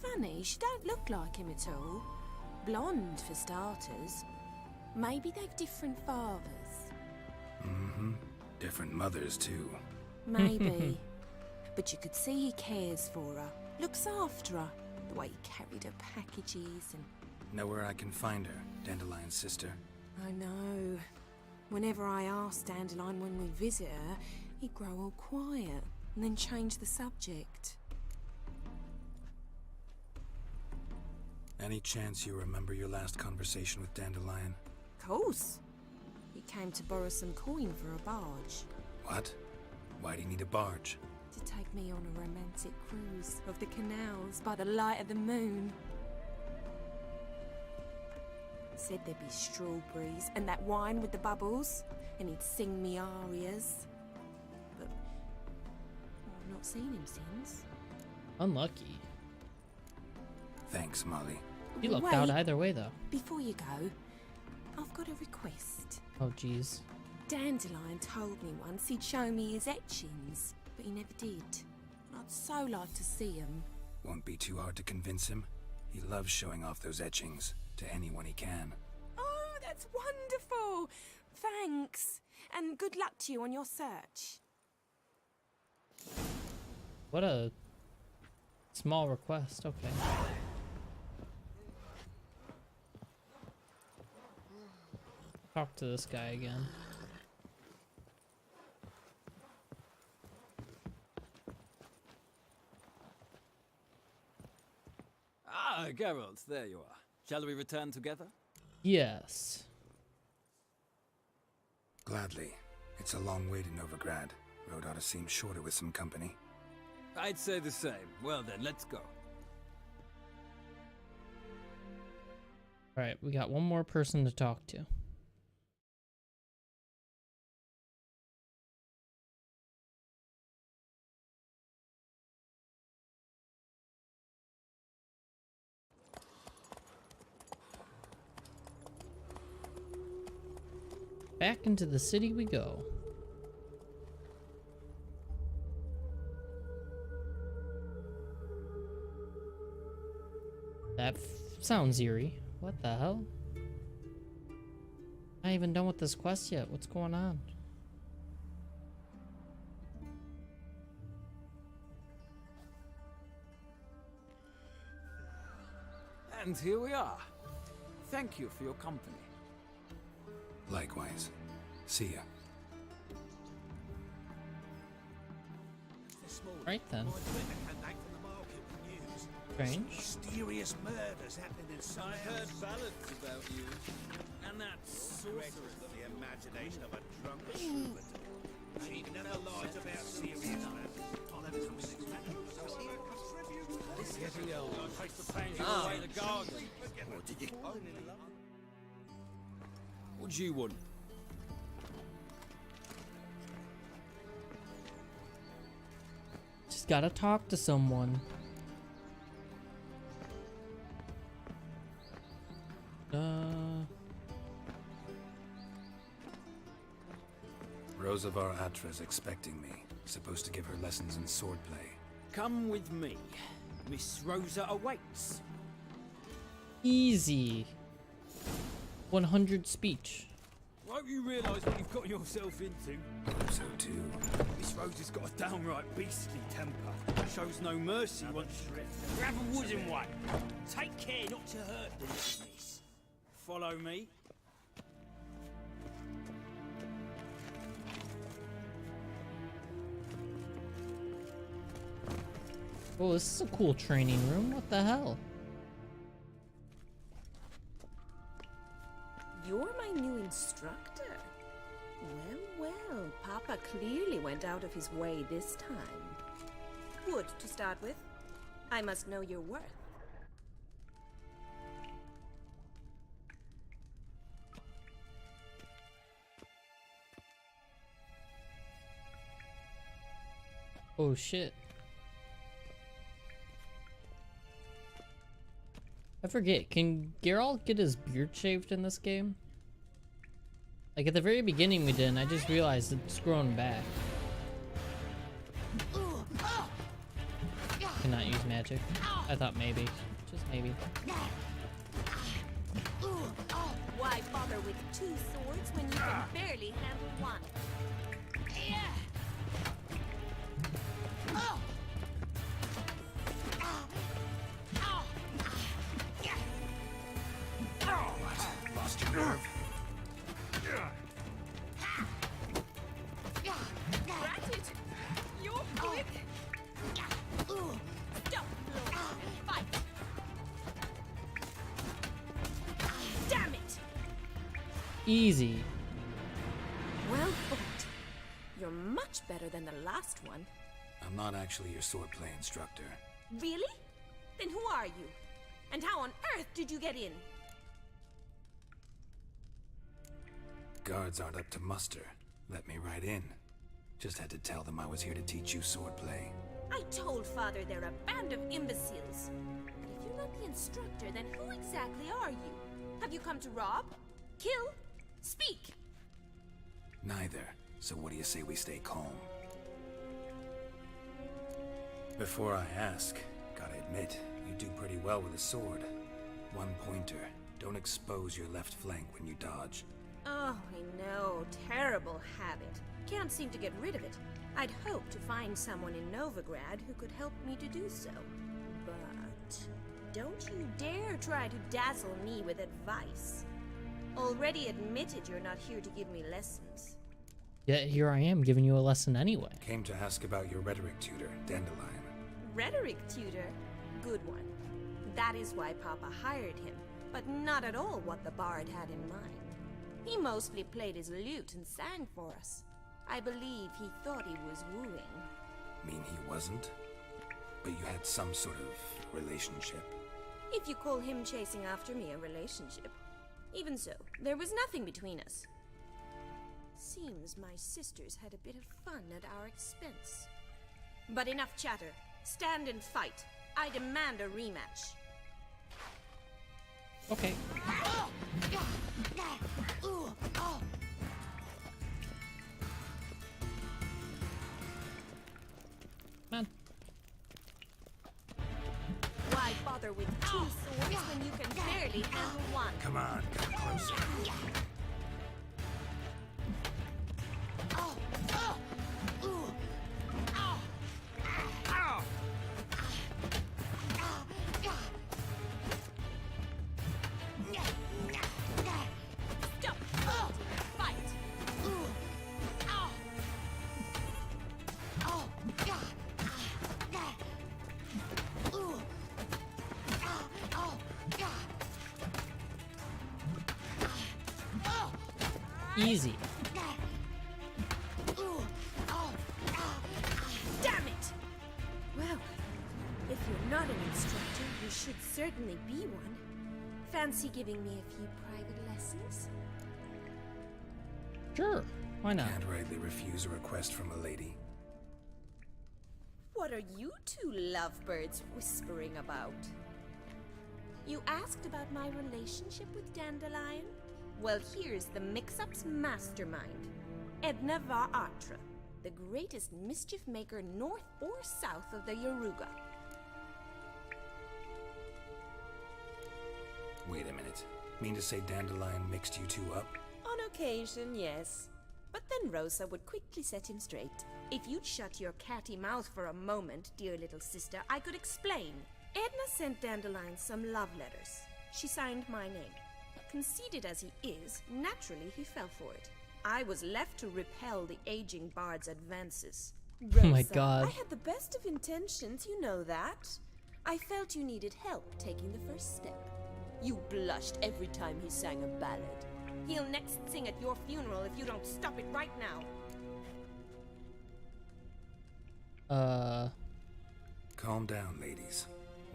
Funny, she don't look like him at all. Blonde, for starters. Maybe they've different fathers. Mm-hmm. Different mothers, too. Maybe. But you could see he cares for her. Looks after her. The way he carried her packages and... Know where I can find her, Dandelion's sister? I know. Whenever I ask Dandelion when we visit her, he'd grow all quiet and then change the subject. Any chance you remember your last conversation with Dandelion? Course. He came to borrow some coin for a barge. What? Why do you need a barge? To take me on a romantic cruise of the canals by the light of the moon. Said there'd be strawberries and that wine with the bubbles, and he'd sing me arias. But I've not seen him since. Unlucky. Thanks, Molly. You lucked Wait, out either way, though. Before you go, I've got a request. Oh, jeez. Dandelion told me once he'd show me his etchings, but he never did. I'd so like to see them. Won't be too hard to convince him. He loves showing off those etchings to anyone he can. Oh, that's wonderful! Thanks, and good luck to you on your search. What a small request. Okay. Talk to this guy again. Ah, Geralt, there you are. Shall we return together? Yes. Gladly. It's a long way to Novigrad. Road ought to seem shorter with some company. I'd say the same. Well then, let's go. Alright, we got one more person to talk to. Back into the city we go. That sounds eerie. What the hell? Not even done with this quest yet. What's going on? And here we are. Thank you for your company. Likewise. See ya. Right then. Strange. Mysterious murders happening in some I've heard ballads about you. And that sorceress. The imagination of a drunk troubadour. She never lies about serious matters. I'll have it next This getting old. I hate the pain away the garden. What did you... What do you want? Just gotta talk to someone. Rosa var Atra's expecting me. Supposed to give her lessons in swordplay. Come with me. Miss Rosa awaits. Easy. 100 speech. Won't you realise what you've got yourself into? Hope so too. Miss Rosa's got a downright beastly temper. Shows no mercy once you grab a wooden one. Take care not to hurt the little miss. Follow me. Oh, this is a cool training room. What the hell? You're my new instructor. Well, well, Papa clearly went out of his way this time. Wood, to start with. I must know your worth. Oh shit. I forget, can Geralt get his beard shaved in this game? Like at the very beginning we did, and I just realized it's growing back. Cannot use magic. I thought maybe. Just maybe. Why bother with two swords when you can barely handle one? Lost your nerve. Ratchet! You're quick! Stop! Fight! Damn it! Easy. Well fought. You're much better than the last one. I'm not actually your swordplay instructor. Really? Then who are you? And how on earth did you get in? Guards aren't up to muster. Let me right in. Just had to tell them I was here to teach you swordplay. I told Father they're a band of imbeciles. But if you're not the instructor, then who exactly are you? Have you come to rob? Kill? Speak! Neither. So what do you say we stay calm? Before I ask, gotta admit, you do pretty well with a sword. One pointer. Don't expose your left flank when you dodge. Oh, I know. Terrible habit. Can't seem to get rid of it. I'd hoped to find someone in Novigrad who could help me to do so. But don't you dare try to dazzle me with advice. Already admitted you're not here to give me lessons. Yet here I am giving you a lesson anyway. Came to ask about your rhetoric tutor, Dandelion. Rhetoric tutor? Good one. That is why Papa hired him, but not at all what the bard had in mind. He mostly played his lute and sang for us. I believe he thought he was wooing. Mean he wasn't? But you had some sort of relationship? If you call him chasing after me a relationship. Even so, there was nothing between us. Seems my sisters had a bit of fun at our expense. But enough chatter. Stand and fight. I demand a rematch. Okay. Man. Why bother with two swords when you can barely handle one? Come on, come closer. Easy. Damn it! Well, if you're not an instructor, you should certainly be one. Fancy giving me a few private lessons? Sure, why not? Can't rightly refuse a request from a lady. What are you two lovebirds whispering about? You asked about my relationship with Dandelion? Well, here's the mix-up's mastermind. Edna va Atra, the greatest mischief maker north or south of the Yaruga. Wait a minute. Mean to say Dandelion mixed you two up? On occasion, yes. But then Rosa would quickly set him straight. If you'd shut your catty mouth for a moment, dear little sister, I could explain. Edna sent Dandelion some love letters. She signed my name. Conceited as he is, naturally he fell for it. I was left to repel the aging bard's advances. Rosa, Oh my God. I had the best of intentions, you know that. I felt you needed help taking the first step. You blushed every time he sang a ballad. He'll next sing at your funeral if you don't stop it right now. Calm down, ladies.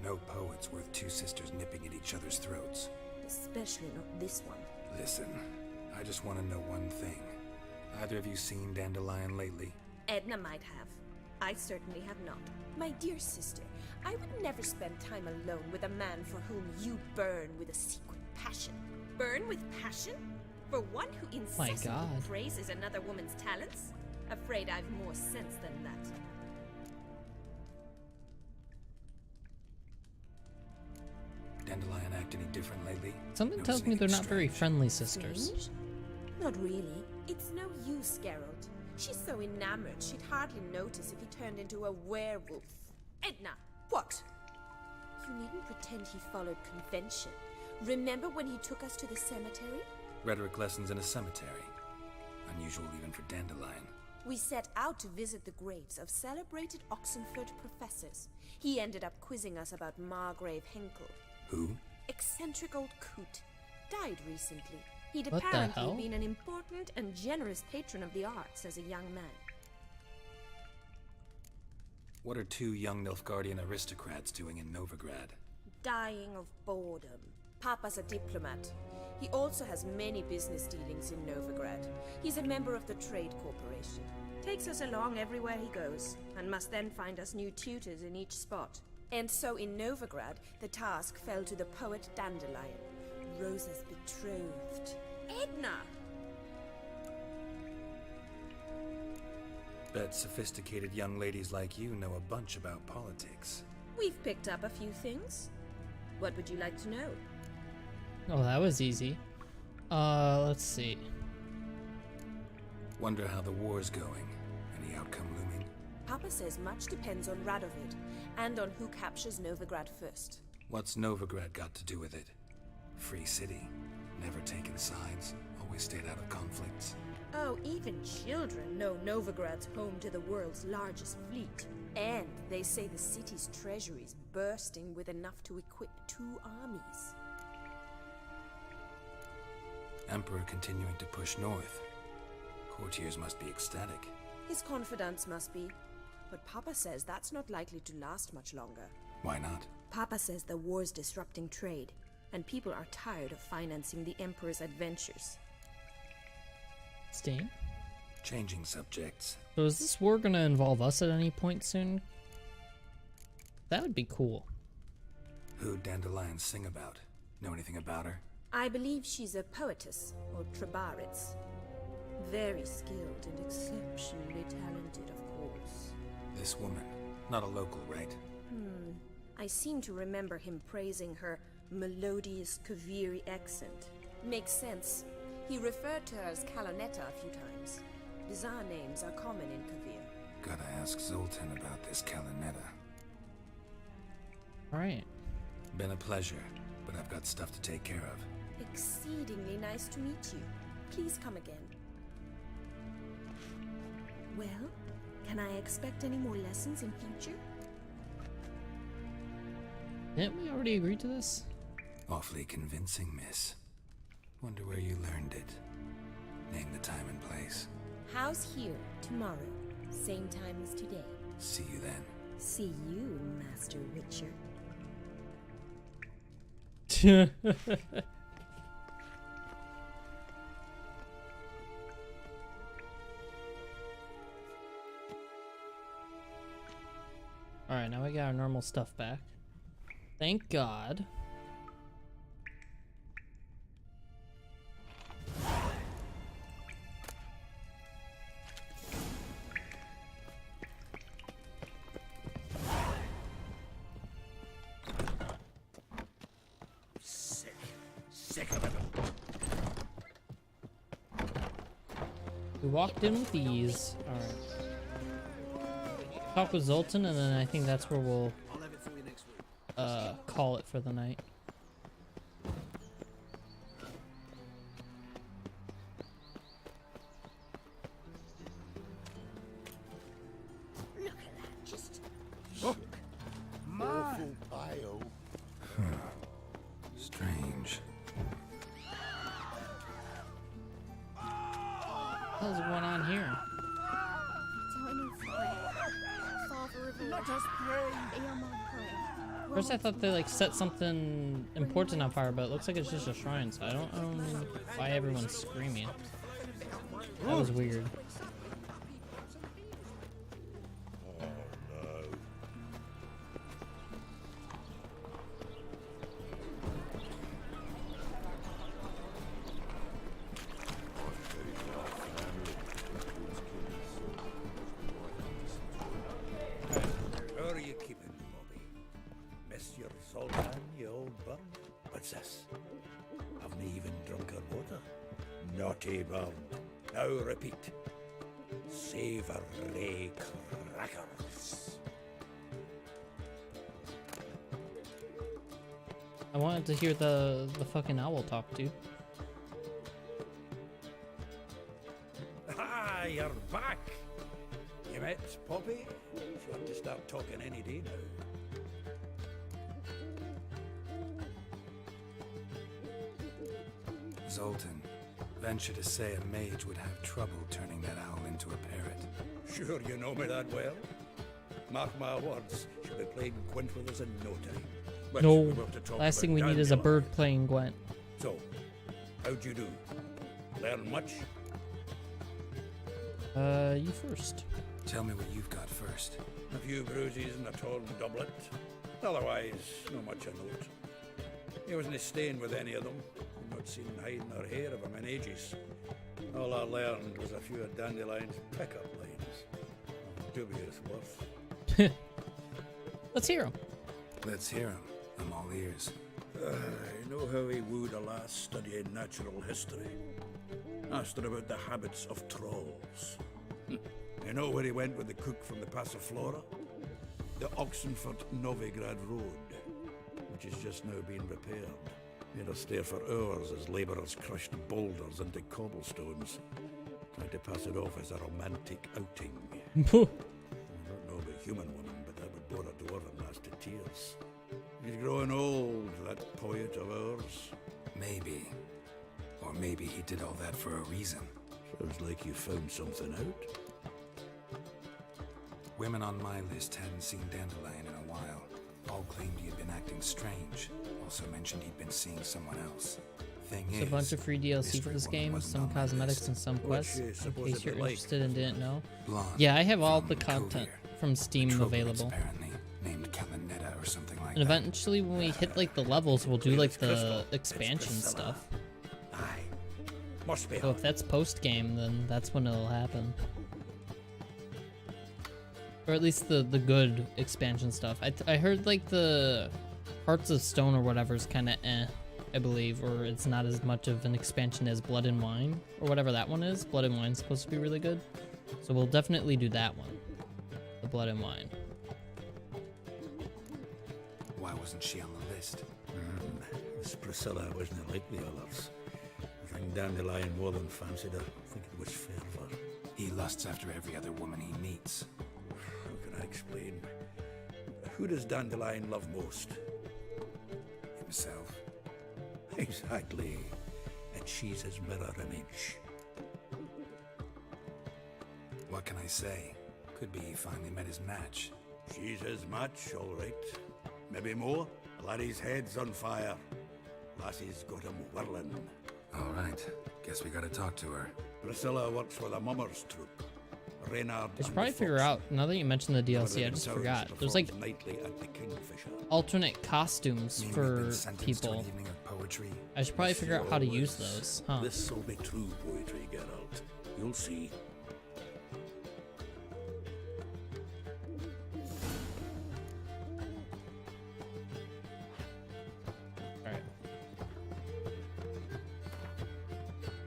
No poet's worth two sisters nipping at each other's throats. Especially not this one. Listen, I just want to know one thing. Either of you seen Dandelion lately? Edna might have. I certainly have not. My dear sister, I would never spend time alone with a man for whom you burn with a secret passion. Burn with passion? For one who incessantly God. praises another woman's talents? Afraid I've more sense than that. Dandelion act any different lately? Something Notice tells me they're anything not very strange? friendly sisters. Strange? Not really. It's no use, Geralt. She's so enamored she'd hardly notice if he turned into a werewolf. Edna! What? You needn't pretend he followed convention. Remember when he took us to the cemetery? Rhetoric lessons in a cemetery. Unusual even for Dandelion. We set out to visit the graves of celebrated Oxenford professors. He ended up quizzing us about Margrave Henkel. Who? Eccentric old coot. Died recently. He'd What the apparently hell? been an important and generous patron of the arts as a young man. What are two young Nilfgaardian aristocrats doing in Novigrad? Dying of boredom. Papa's a diplomat. He also has many business dealings in Novigrad. He's a member of the Trade Corporation. Takes us along everywhere he goes, and must then find us new tutors in each spot. And so in Novigrad, the task fell to the poet Dandelion, Rosa's betrothed. Edna! Bet sophisticated young ladies like you know a bunch about politics. We've picked up a few things. What would you like to know? Oh, that was easy. Let's see. Wonder how the war's going. Any outcome looming? Papa says much depends on Radovid, and on who captures Novigrad first. What's Novigrad got to do with it? Free city. Never taken sides. Always stayed out of conflicts. Oh, even children know Novigrad's home to the world's largest fleet. And they say the city's treasury's bursting with enough to equip 2 armies. Emperor continuing to push north. Courtiers must be ecstatic. His confidants must be. But Papa says that's not likely to last much longer. Why not? Papa says the war's disrupting trade, and people are tired of financing the Emperor's adventures. Stain? Changing subjects. So is this war gonna involve us at any point soon? That would be cool. Who'd Dandelion sing about? Know anything about her? I believe she's a poetess, or trebaritz. Very skilled and exceptionally talented, of course. This woman. Not a local, right? I seem to remember him praising her melodious Kaviri accent. Makes sense. He referred to her as Kalonetta a few times. Bizarre names are common in Kavir. Gotta ask Zoltan about this Kalonetta. Alright. Been a pleasure, but I've got stuff to take care of. Exceedingly nice to meet you. Please come again. Well, can I expect any more lessons in future? Didn't we already agree to this? Awfully convincing, miss. Wonder where you learned it. Name the time and place. House here, tomorrow. Same time as today. See you then. See you, Master Witcher. Alright, now we got our normal stuff back. Thank God. walked in with ease. Alright. Talk with Zoltan, and then I think that's where we'll call it for the night. Look at that, just Awful bio. Strange. What is going on here? time of prayer. Father of all, let us pray. Hear my prayer. First I thought they like set something important on fire, but it looks like it's just a shrine, so I don't know why everyone's screaming. That was weird. How are you keeping, Bobby? Miss your Zoltan, you old burn? What's this? Haven't even drunk her water? Naughty burn. Now repeat. Savoury crackers. I wanted to hear the fucking owl talk, dude. Ah, you're back. You met Poppy? She'll have to start talking any day now. Zoltan, venture to say a mage would have trouble turning that owl into a parrot. Sure you know me that well. Mark my words, she'll be playing Gwent with us in no time. But No, we're about to talk last about thing we need is a dandelion. bird playing Gwent. So, how'd you do? Learn much? You first. Tell me what you've got first. A few bruises and a torn doublet. Otherwise, not much of note. He wasn't staying with any of them. I've not seen hiding or hair of him in ages. All I learned was a few of Dandelion's pickup lines. Of dubious worth. Let's hear him. Let's hear him. I'm all ears. I know how he wooed a lass studying natural history. Asked her about the habits of trolls. You know where he went with the cook from the Passiflora? The Oxenford-Novigrad Road, which is just now being repaired. Made us stare for hours as labourers crushed boulders into cobblestones. Tried to pass it off as a romantic outing. I don't know about human woman, but that would bore a dwarven lass to tears. He's growing old, that poet of ours. Maybe. Or maybe he did all that for a reason. Sounds like you found something out. Women on my list hadn't seen Dandelion in a while. All claimed he had been acting strange. Also mentioned he'd been seeing someone else. Thing There's a bunch of free DLC for this game, some cosmetics and some quests, in case you're interested and didn't know. Blonde Yeah, I have all the content from Steam Troglodytes, available. apparently, named Calinetta or something like And that. eventually when we hit like the levels, we'll do like the expansion stuff. Must be So if that's post-game, then that's when it'll happen. Or at least the good expansion stuff. I heard like the Hearts of Stone or whatever is kind of I believe, or it's not as much of an expansion as Blood and Wine, or whatever that one is. Blood and Wine's supposed to be really good. So we'll definitely do that one. The Blood and Wine. Why wasn't she on the list? This Priscilla wasn't like the others. I think Dandelion more than fancied her. I think it was fervour. He lusts after every other woman he meets. How can I explain? Who does Dandelion love most? Himself. Exactly. And she's his mirror image. What can I say? Could be he finally met his match. She's his match, all right. Maybe more. Laddie's head's on fire. Lassie's got him whirling. All right. Guess we gotta talk to her. Priscilla works for the Mummers troupe. Reynard I should probably figure out, now that you mentioned the DLC, I just forgot. There's like nightly at the Kingfisher. alternate costumes for people. I should probably figure out how to use those, huh? This'll be true poetry, Geralt. You'll see.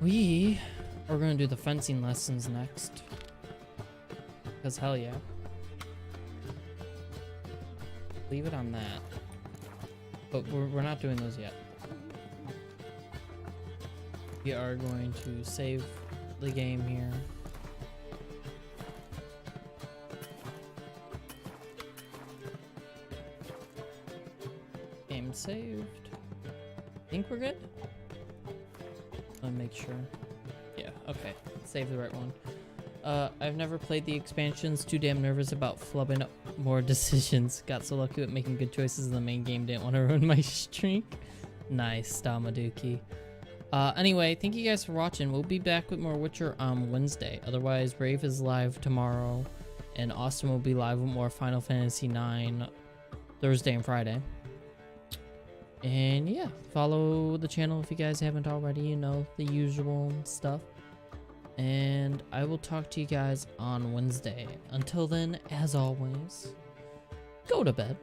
We We're gonna do the fencing lessons next. Because hell yeah. Leave it on that. But we're not doing those yet. We are going to save the game here. Game saved. Think we're good? Let me make sure. Yeah, okay. Save the right one. I've never played the expansions. Too damn nervous about flubbing up more decisions. Got so lucky with making good choices in the main game. Didn't want to ruin my streak. Nice, Damaduki. Anyway, thank you guys for watching. We'll be back with more Witcher on Wednesday. Otherwise, Brave is live tomorrow. And Austin will be live with more Final Fantasy IX Thursday and Friday. And yeah, follow the channel if you guys haven't already. You know, the usual stuff. And I will talk to you guys on Wednesday. Until then, as always, go to bed.